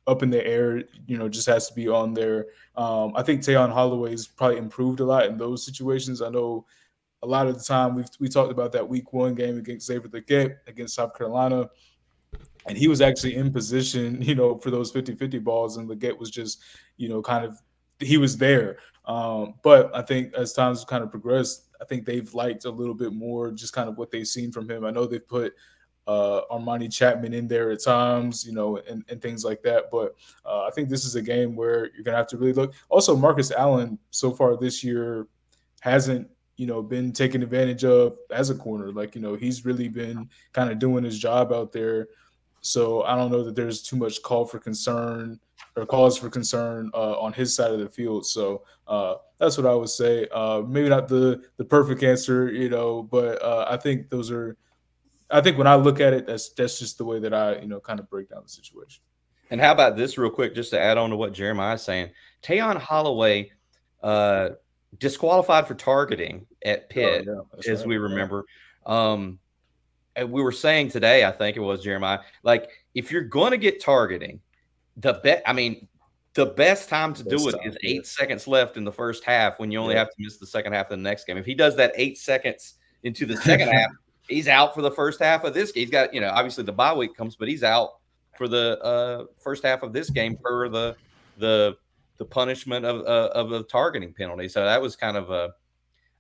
up in the air, just has to be on there. I think Tayon Holloway's probably improved a lot in those situations. I know – a lot of the time we talked about that week 1 game against Xavier Leggett against South Carolina, and he was actually in position, for those 50-50 balls, and Leggett was just, he was there. But I think as time's kind of progressed, I think they've liked a little bit more just kind of what they've seen from him. I know they've put Armani Chapman in there at times, and things like that. But I think this is a game where you're going to have to really look. Also, Marcus Allen so far this year hasn't, been taken advantage of as a corner. Like, he's really been kind of doing his job out there. So I don't know that there's too much cause for concern on his side of the field. So that's what I would say. Maybe not the perfect answer, but I think when I look at it, that's just the way that I, kind of break down the situation. And how about this real quick, just to add on to what Jeremiah is saying, Tayon Holloway, disqualified for targeting at Pitt, as right. We remember. And we were saying today, I think it was Jeremiah, like if you're going to get targeting, the best time to do it is 8 seconds left in the first half when you only have to miss the second half of the next game. If he does that 8 seconds into the second half, he's out for the first half of this game. He's got, obviously the bye week comes, but he's out for the first half of this game per the punishment of the targeting penalty. So that was kind of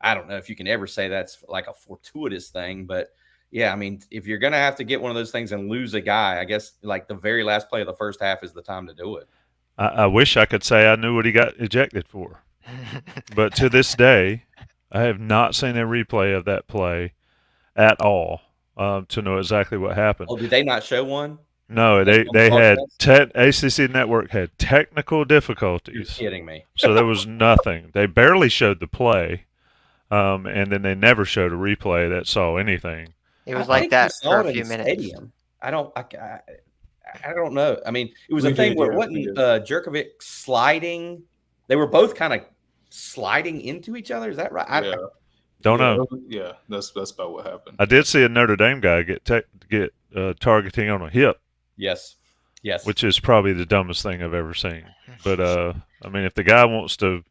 I don't know if you can ever say that's like a fortuitous thing, but yeah, I mean, if you're going to have to get one of those things and lose a guy, I guess like the very last play of the first half is the time to do it. I wish I could say I knew what he got ejected for, but to this day, I have not seen a replay of that play at all to know exactly what happened. Oh, did they not show one? No, they had ACC Network had technical difficulties. You're kidding me. So there was nothing. They barely showed the play, and then they never showed a replay that saw anything. It was like that for a few minutes. Stadium. I don't know. I mean, it was a thing where it wasn't Jerkovic sliding. They were both kind of sliding into each other. Is that right? Yeah. Don't know. Yeah, that's about what happened. I did see a Notre Dame guy get targeting on a hip. Yes. Which is probably the dumbest thing I've ever seen. But I mean, if the guy wants to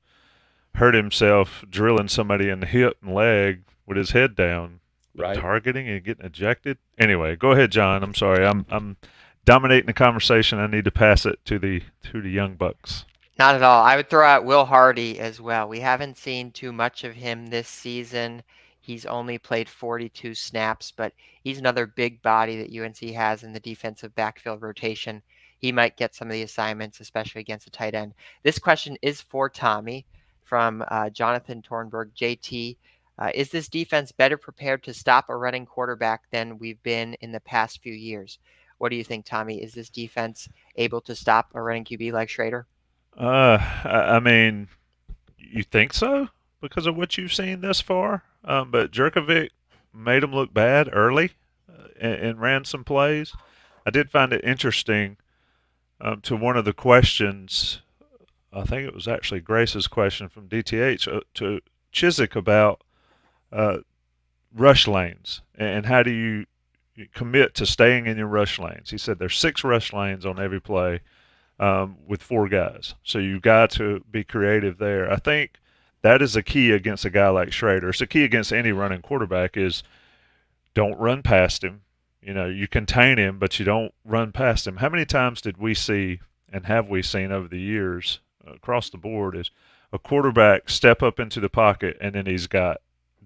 hurt himself drilling somebody in the hip and leg with his head down, but Right. targeting and getting ejected. Anyway, go ahead, John. I'm sorry. I'm dominating the conversation. I need to pass it to the young bucks. Not at all. I would throw out Will Hardy as well. We haven't seen too much of him this season. He's only played 42 snaps, but he's another big body that UNC has in the defensive backfield rotation. He might get some of the assignments, especially against a tight end. This question is for Tommy from Jonathan Tornberg. JT, is this defense better prepared to stop a running quarterback than we've been in the past few years? What do you think, Tommy? Is this defense able to stop a running QB like Shrader? I mean, you think so because of what you've seen thus far? But Jerkovic made him look bad early and ran some plays. I did find it interesting to one of the questions. I think it was actually Grace's question from DTH to Chiswick about rush lanes and how do you commit to staying in your rush lanes. He said there's 6 rush lanes on every play. With 4 guys. So you got to be creative there. I think that is a key against a guy like Shrader. It's a key against any running quarterback is don't run past him. You contain him, but you don't run past him. How many times did we see and have we seen over the years across the board is a quarterback step up into the pocket and then he's got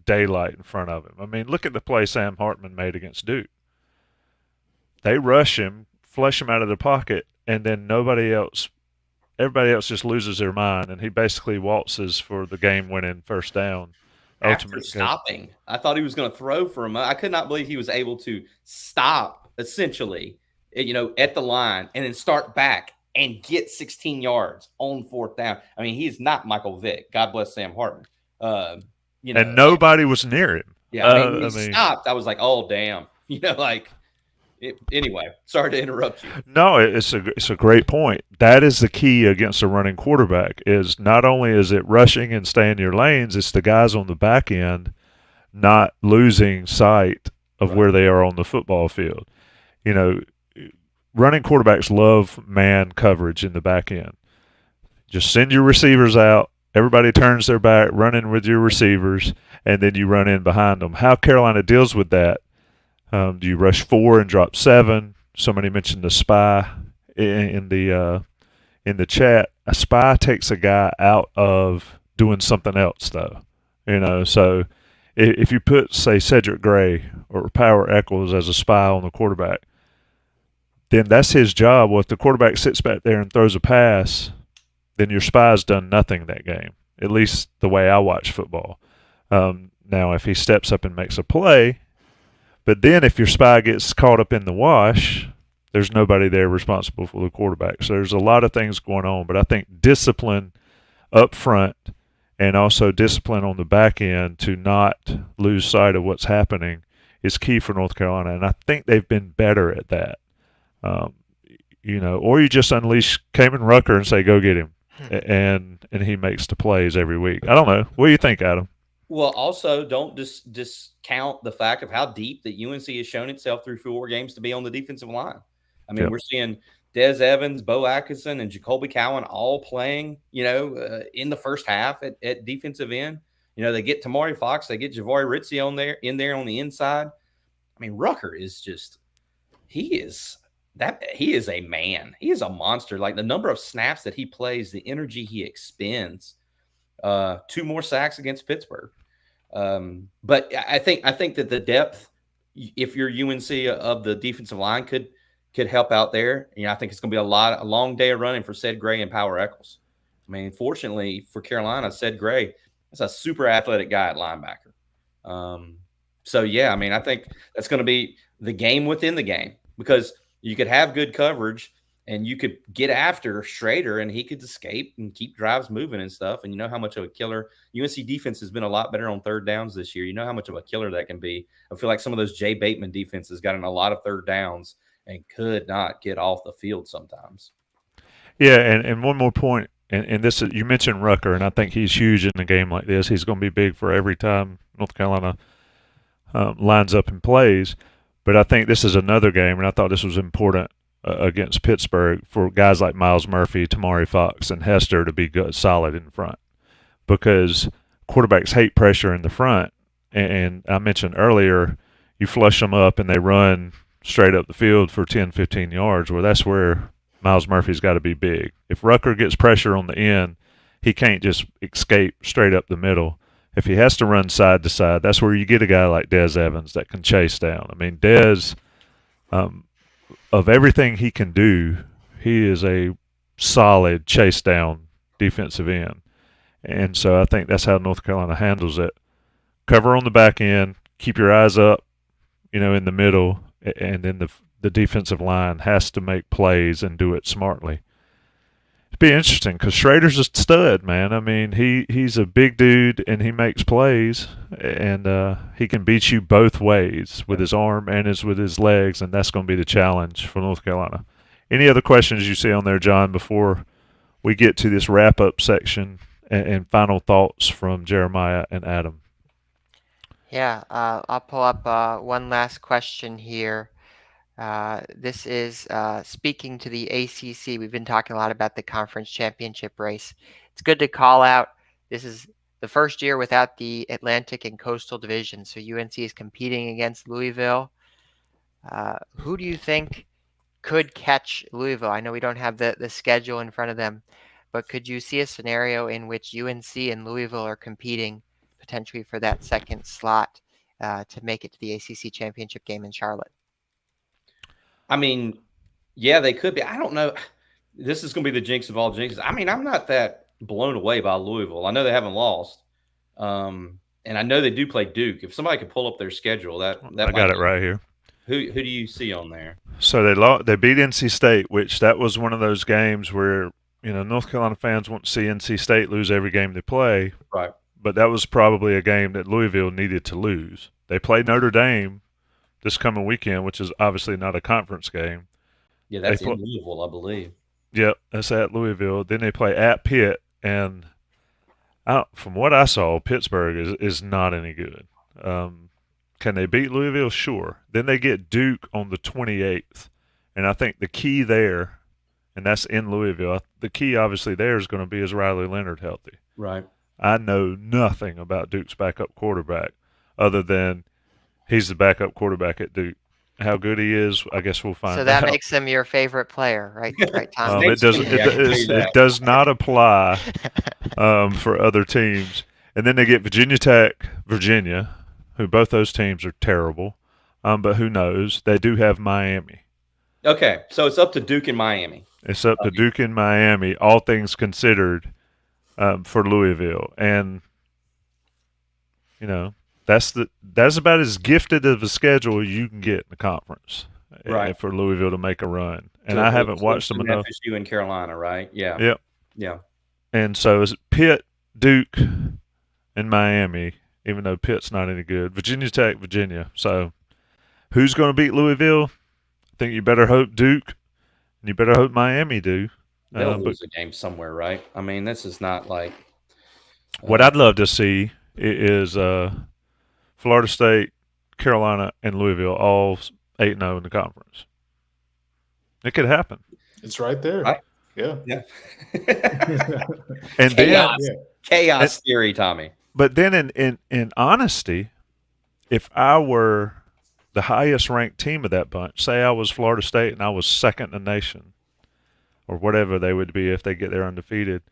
daylight in front of him. I mean, look at the play Sam Hartman made against Duke. They rush him, flush him out of the pocket, and then everybody else just loses their mind, and he basically waltzes for the game-winning first down. After stopping, I thought he was going to throw for him. I could not believe he was able to stop, essentially, at the line and then start back and get 16 yards on 4th down. I mean, he's not Michael Vick. God bless Sam Hartman. And nobody was near him. Yeah, when he stopped, I was like, oh, damn. Anyway, sorry to interrupt you. No, it's a great point. That is the key against a running quarterback is not only is it rushing and staying in your lanes, it's the guys on the back end not losing sight of where they are on the football field. Running quarterbacks love man coverage in the back end. Just send your receivers out. Everybody turns their back, running with your receivers, and then you run in behind them. How Carolina deals with that, do you rush 4 and drop 7? Somebody mentioned the spy in the chat. A spy takes a guy out of doing something else, though. So if you put, say, Cedric Gray or Power Eccles as a spy on the quarterback, then that's his job. Well, if the quarterback sits back there and throws a pass, then your spy's done nothing that game, at least the way I watch football. Now, if he steps up and makes a play, but then if your spy gets caught up in the wash, there's nobody there responsible for the quarterback. So there's a lot of things going on, but I think discipline up front and also discipline on the back end to not lose sight of what's happening is key for North Carolina, and I think they've been better at that. Or you just unleash Kamen Rucker and say, go get him, and he makes the plays every week. I don't know. What do you think, Adam? Well, also, don't discount the fact of how deep that UNC has shown itself through 4 games to be on the defensive line. I mean, We're seeing Des Evans, Bo Atkinson, and Jacoby Cowan all playing, in the first half at defensive end. They get Tamari Fox, they get Javory Ritzie in there on the inside. I mean, Rucker is just he is a man. He is a monster. Like the number of snaps that he plays, the energy he expends. 2 more sacks against Pittsburgh. But I think that the depth, if you're UNC of the defensive line, could help out there. I think it's going to be a long day of running for Ced Gray and Power Eccles. I mean, fortunately for Carolina, Ced Gray is a super athletic guy at linebacker. I think that's going to be the game within the game because you could have good coverage and you could get after Shrader and he could escape and keep drives moving and stuff. And you know how much of a killer UNC defense has been a lot better on 3rd downs this year. You know how much of a killer that can be. I feel like some of those Jay Bateman defenses got in a lot of 3rd downs and could not get off the field sometimes. Yeah, and one more point, and this is, you mentioned Rucker, and I think he's huge in a game like this. He's going to be big for every time North Carolina lines up and plays. But I think this is another game, and I thought this was important against Pittsburgh for guys like Miles Murphy, Tamari Fox, and Hester to be good, solid in front. because quarterbacks hate pressure in the front. And I mentioned earlier, you flush them up and they run straight up the field for 10, 15 yards. Well, that's where Miles Murphy's got to be big. If Rucker gets pressure on the end, he can't just escape straight up the middle. If he has to run side to side, that's where you get a guy like Des Evans that can chase down. I mean, Des, of everything he can do, he is a solid chase down defensive end. And so I think that's how North Carolina handles it. Cover on the back end, keep your eyes up, in the middle, and then the defensive line has to make plays and do it smartly. It'd be interesting because Shrader's a stud, man. I mean, he's a big dude and he makes plays, and he can beat you both ways with his arm and with his legs, and that's going to be the challenge for North Carolina. Any other questions you see on there, John, before we get to this wrap-up section and final thoughts from Jeremiah and Adam? Yeah, I'll pull up one last question here. This is speaking to the ACC. We've been talking a lot about the conference championship race. It's good to call out. This is the first year without the Atlantic and Coastal Division, so UNC is competing against Louisville. Who do you think could catch Louisville? I know we don't have the schedule in front of them, but could you see a scenario in which UNC and Louisville are competing potentially for that second slot to make it to the ACC championship game in Charlotte? I mean, yeah, they could be. I don't know. This is going to be the jinx of all jinxes. I mean, I'm not that blown away by Louisville. I know they haven't lost, and I know they do play Duke. If somebody could pull up their schedule, that I got it right here. Who do you see on there? So they beat NC State, which that was one of those games where North Carolina fans want to see NC State lose every game they play. Right. But that was probably a game that Louisville needed to lose. They played Notre Dame this coming weekend, which is obviously not a conference game. Yeah, that's in Louisville, I believe. Yep, that's at Louisville. Then they play at Pitt, and from what I saw, Pittsburgh is not any good. Can they beat Louisville? Sure. Then they get Duke on the 28th, and I think the key there, and that's in Louisville, the key obviously there is going to be is Riley Leonard healthy. Right. I know nothing about Duke's backup quarterback other than he's the backup quarterback at Duke. How good he is, I guess we'll find out. So that makes him your favorite player, right? Right, Tom? It does not apply for other teams. And then they get Virginia, who both those teams are terrible. But who knows? They do have Miami. Okay, so it's up to Duke and Miami. It's up to Duke and Miami, all things considered, for Louisville. And, that's about as gifted of a schedule you can get in the conference, right, for Louisville to make a run. And so I haven't watched them enough. FSU in Carolina, right? Yeah. Yep. Yeah. And so it's Pitt, Duke, and Miami, even though Pitt's not any good. Virginia Tech, Virginia. So who's going to beat Louisville? I think you better hope Duke, and you better hope Miami do. They'll lose a game somewhere, right? I mean, this is not like what I'd love to see is Florida State, Carolina, and Louisville all 8-0 in the conference. It could happen. It's right there. Right? Yeah. And chaos theory, Tommy. But then in honesty, if I were the highest ranked team of that bunch, say I was Florida State and I was second in the nation, or whatever they would be if they get there undefeated,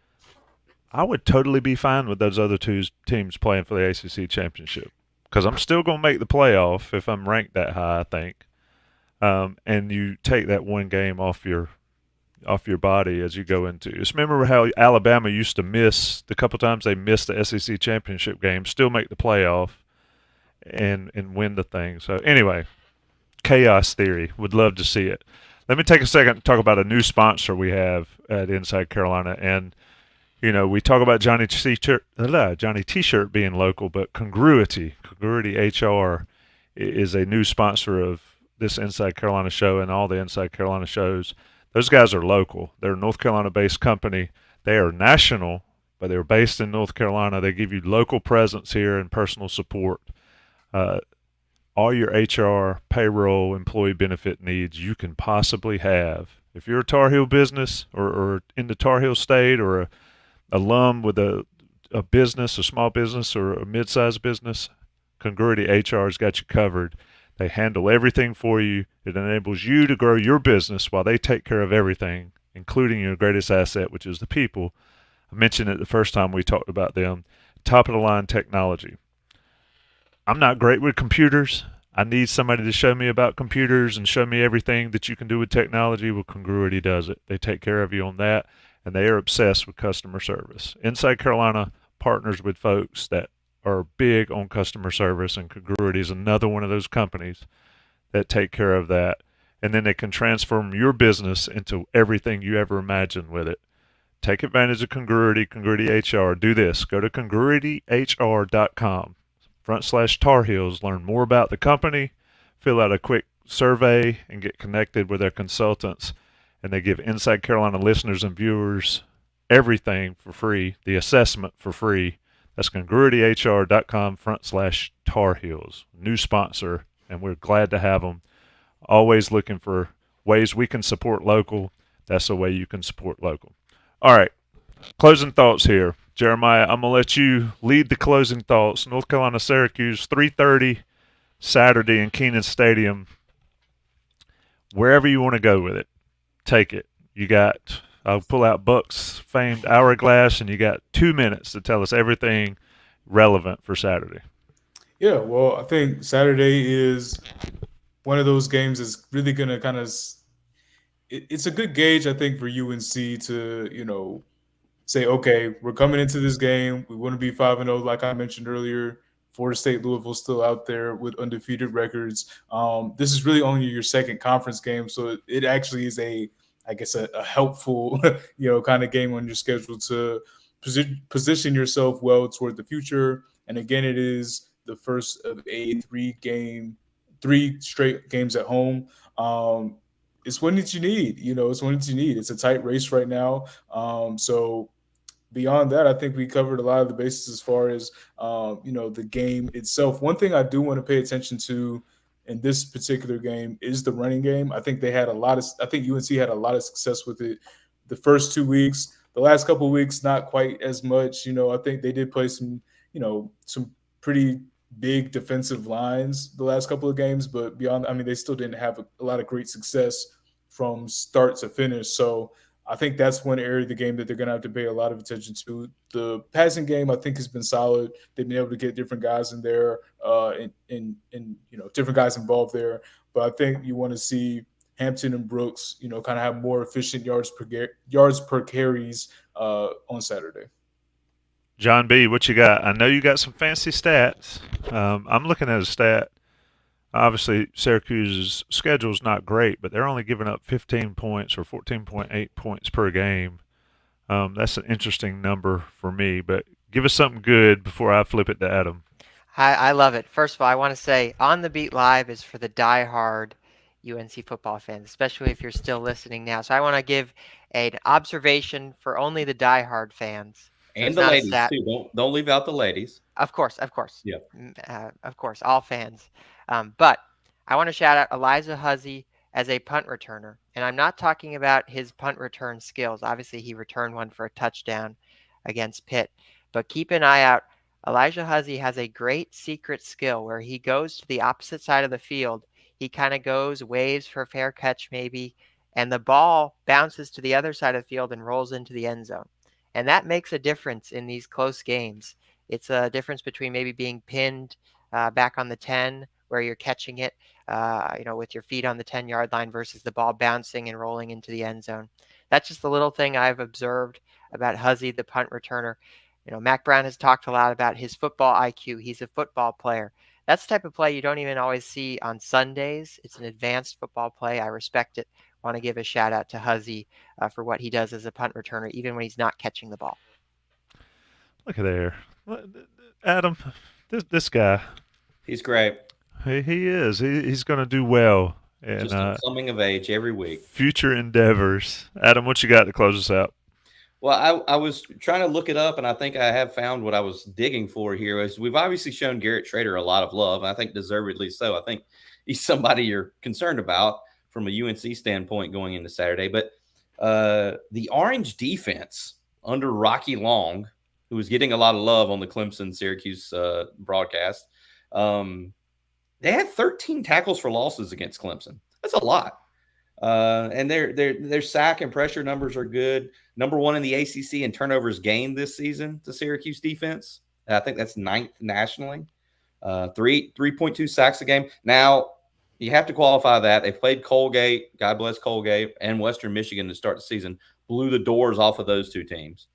I would totally be fine with those other two teams playing for the ACC championship, because I'm still going to make the playoff if I'm ranked that high, I think. And you take that one game off your body as you go into. Just remember how Alabama used to miss the couple times they missed the SEC championship game, still make the playoff and win the thing. So anyway, chaos theory. Would love to see it. Let me take a second to talk about a new sponsor we have at Inside Carolina. And, we talk about Johnny T-shirt being local, but Congruity HR is a new sponsor of this Inside Carolina show and all the Inside Carolina shows. Those guys are local. They're a North Carolina-based company. They are national, but they're based in North Carolina. They give you local presence here and personal support. All your HR, payroll, employee benefit needs you can possibly have. If you're a Tar Heel business or in the Tar Heel state or a alum with a a business, a small business, or a mid-sized business, Congruity HR's got you covered. They handle everything for you. It enables you to grow your business while they take care of everything, including your greatest asset, which is the people. I mentioned it the first time we talked about them. Top of the line technology. I'm not great with computers. I need somebody to show me about computers and show me everything that you can do with technology. Well, Congruity does it. They take care of you on that, and they are obsessed with customer service. Inside Carolina partners with folks that are big on customer service, and Congruity is another one of those companies that take care of that. And then they can transform your business into everything you ever imagined with it. Take advantage of Congruity HR. Do this. Go to congruityhr.com/Tar Heels. Learn more about the company, fill out a quick survey, and get connected with their consultants. And they give Inside Carolina listeners and viewers everything for free, the assessment for free. That's congruityhr.com/Tar Heels. New sponsor, and we're glad to have them. Always looking for ways we can support local. That's the way you can support local. All right, closing thoughts here. Jeremiah, I'm going to let you lead the closing thoughts. North Carolina, Syracuse, 3:30 Saturday in Keenan Stadium. Wherever you want to go with it, take it. You got, I'll pull out Buck's famed hourglass, and you got 2 minutes to tell us everything relevant for Saturday. Yeah, well, I think Saturday is one of those games that's really going to kind of it's a good gauge, I think, for UNC to, say, okay, we're coming into this game. We want to be 5-0, like I mentioned earlier. Florida State, Louisville still out there with undefeated records. This is really only your second conference game, so it actually is a helpful, kind of game on your schedule to position yourself well toward the future. And again, it is the first of a 3 straight games at home. It's one that you need. It's one that you need. It's a tight race right now. So beyond that, I think we covered a lot of the bases as far as, the game itself. One thing I do want to pay attention to in this particular game is the running game. I think UNC had a lot of success with it the first 2 weeks. The last couple of weeks, not quite as much. I think they did play some pretty big defensive lines the last couple of games, but beyond, they still didn't have a lot of great success from start to finish. So I think that's one area of the game that they're going to have to pay a lot of attention to. The passing game, I think, has been solid. They've been able to get different guys in there, and different guys involved there. But I think you want to see Hampton and Brooks, kind of have more efficient yards per carries on Saturday. John B., what you got? I know you got some fancy stats. I'm looking at a stat. Obviously, Syracuse's schedule is not great, but they're only giving up 15 points or 14.8 points per game. That's an interesting number for me, but give us something good before I flip it to Adam. I love it. First of all, I want to say On the Beat Live is for the diehard UNC football fans, especially if you're still listening now. So I want to give an observation for only the diehard fans. So and the ladies, too. Don't leave out the ladies. Of course. Yeah. Of course, all fans. But I want to shout out Elijah Huzzy as a punt returner. And I'm not talking about his punt return skills. Obviously, he returned one for a touchdown against Pitt. But keep an eye out. Elijah Huzzy has a great secret skill where he goes to the opposite side of the field. He kind of goes, waves for a fair catch maybe, and the ball bounces to the other side of the field and rolls into the end zone. And that makes a difference in these close games. It's a difference between maybe being pinned back on the 10 where you're catching it, with your feet on the 10-yard line versus the ball bouncing and rolling into the end zone. That's just the little thing I've observed about Huzzy, the punt returner. Mac Brown has talked a lot about his football IQ. He's a football player. That's the type of play you don't even always see on Sundays. It's an advanced football play. I respect it. I want to give a shout out to Huzzy for what he does as a punt returner, even when he's not catching the ball. Look at there. Adam, this guy. He's great. He is. He's going to do well. And, just coming of age every week. Future endeavors. Adam, what you got to close us out? Well, I was trying to look it up, and I think I have found what I was digging for here. Is we've obviously shown Garrett Shrader a lot of love, and I think deservedly so. I think he's somebody you're concerned about from a UNC standpoint going into Saturday. But the Orange defense under Rocky Long who was getting a lot of love on the Clemson Syracuse broadcast. They had 13 tackles for losses against Clemson. That's a lot. And their sack and pressure numbers are good. Number 1 in the ACC in turnovers gained this season, the Syracuse defense. I think that's 9th nationally. 3.2 sacks a game. Now, you have to qualify that. They played Colgate, God bless Colgate, and Western Michigan to start the season. Blew the doors off of those two teams.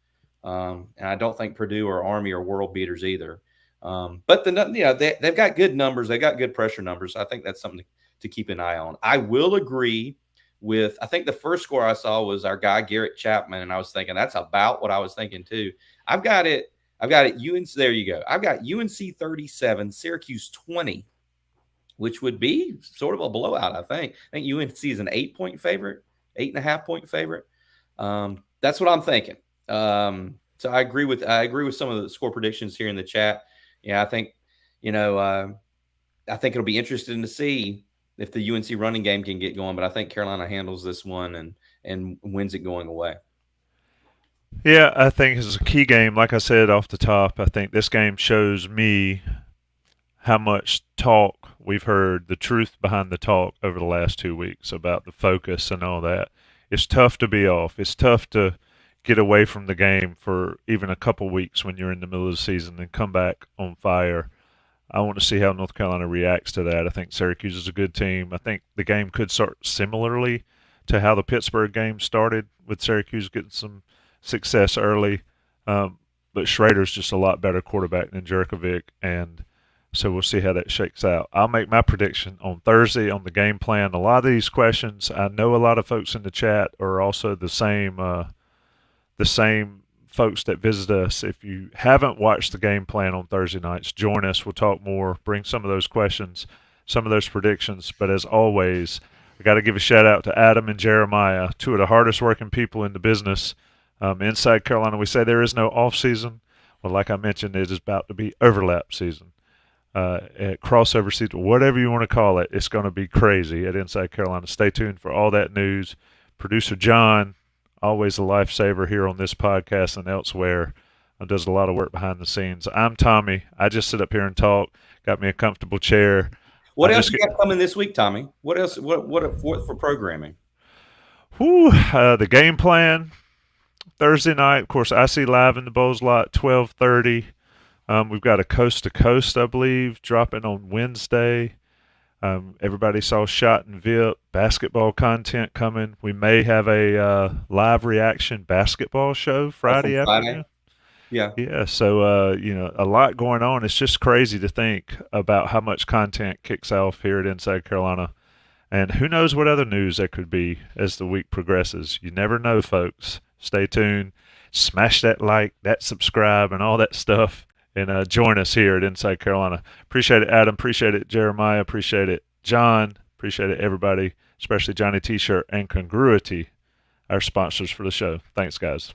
And I don't think Purdue or Army are world beaters either. But they've got good numbers. They got good pressure numbers. I think that's something to keep an eye on. I will agree with, I think the first score I saw was our guy Garrett Chapman, and I was thinking that's about what I was thinking too. I've got it. UNC. There you go. I've got UNC 37, Syracuse 20, which would be sort of a blowout. I think UNC is an 8-point favorite, 8.5-point favorite. That's what I'm thinking. So I agree with some of the score predictions here in the chat. Yeah, I think I think it'll be interesting to see if the UNC running game can get going. But I think Carolina handles this one and wins it going away. Yeah, I think it's a key game. Like I said off the top, I think this game shows me how much talk we've heard, the truth behind the talk over the last 2 weeks about the focus and all that. It's tough to be off. It's tough to get away from the game for even a couple weeks when you're in the middle of the season and come back on fire. I want to see how North Carolina reacts to that. I think Syracuse is a good team. I think the game could start similarly to how the Pittsburgh game started, with Syracuse getting some success early. But Shrader's just a lot better quarterback than Jerkovic, and so we'll see how that shakes out. I'll make my prediction on Thursday on the game plan. A lot of these questions, I know a lot of folks in the chat are also the same folks that visit us. If you haven't watched the game plan on Thursday nights, join us. We'll talk more, bring some of those questions, some of those predictions. But as always, I got to give a shout out to Adam and Jeremiah, two of the hardest working people in the business. Inside Carolina, we say there is no off season. Well, like I mentioned, it is about to be overlap season. At crossover season, whatever you want to call it, it's going to be crazy at Inside Carolina. Stay tuned for all that news. Producer John, always a lifesaver here on this podcast and elsewhere, does a lot of work behind the scenes. I'm Tommy. I just sit up here and talk. Got me a comfortable chair. What else you got coming this week, Tommy? What else? What for programming? The game plan Thursday night. Of course, I see live in the Bowls lot 12:30. We've got a coast to coast, I believe, dropping on Wednesday. Everybody saw Shot and Vip basketball content coming. We may have a live reaction basketball show Friday afternoon. Yeah. So a lot going on. It's just crazy to think about how much content kicks off here at Inside Carolina, and who knows what other news there could be as the week progresses. You never know, folks. Stay tuned. Smash that like, that subscribe, and all that stuff. And join us here at Inside Carolina. Appreciate it, Adam. Appreciate it, Jeremiah. Appreciate it, John. Appreciate it, everybody, especially Johnny T-Shirt and Congruity, our sponsors for the show. Thanks, guys.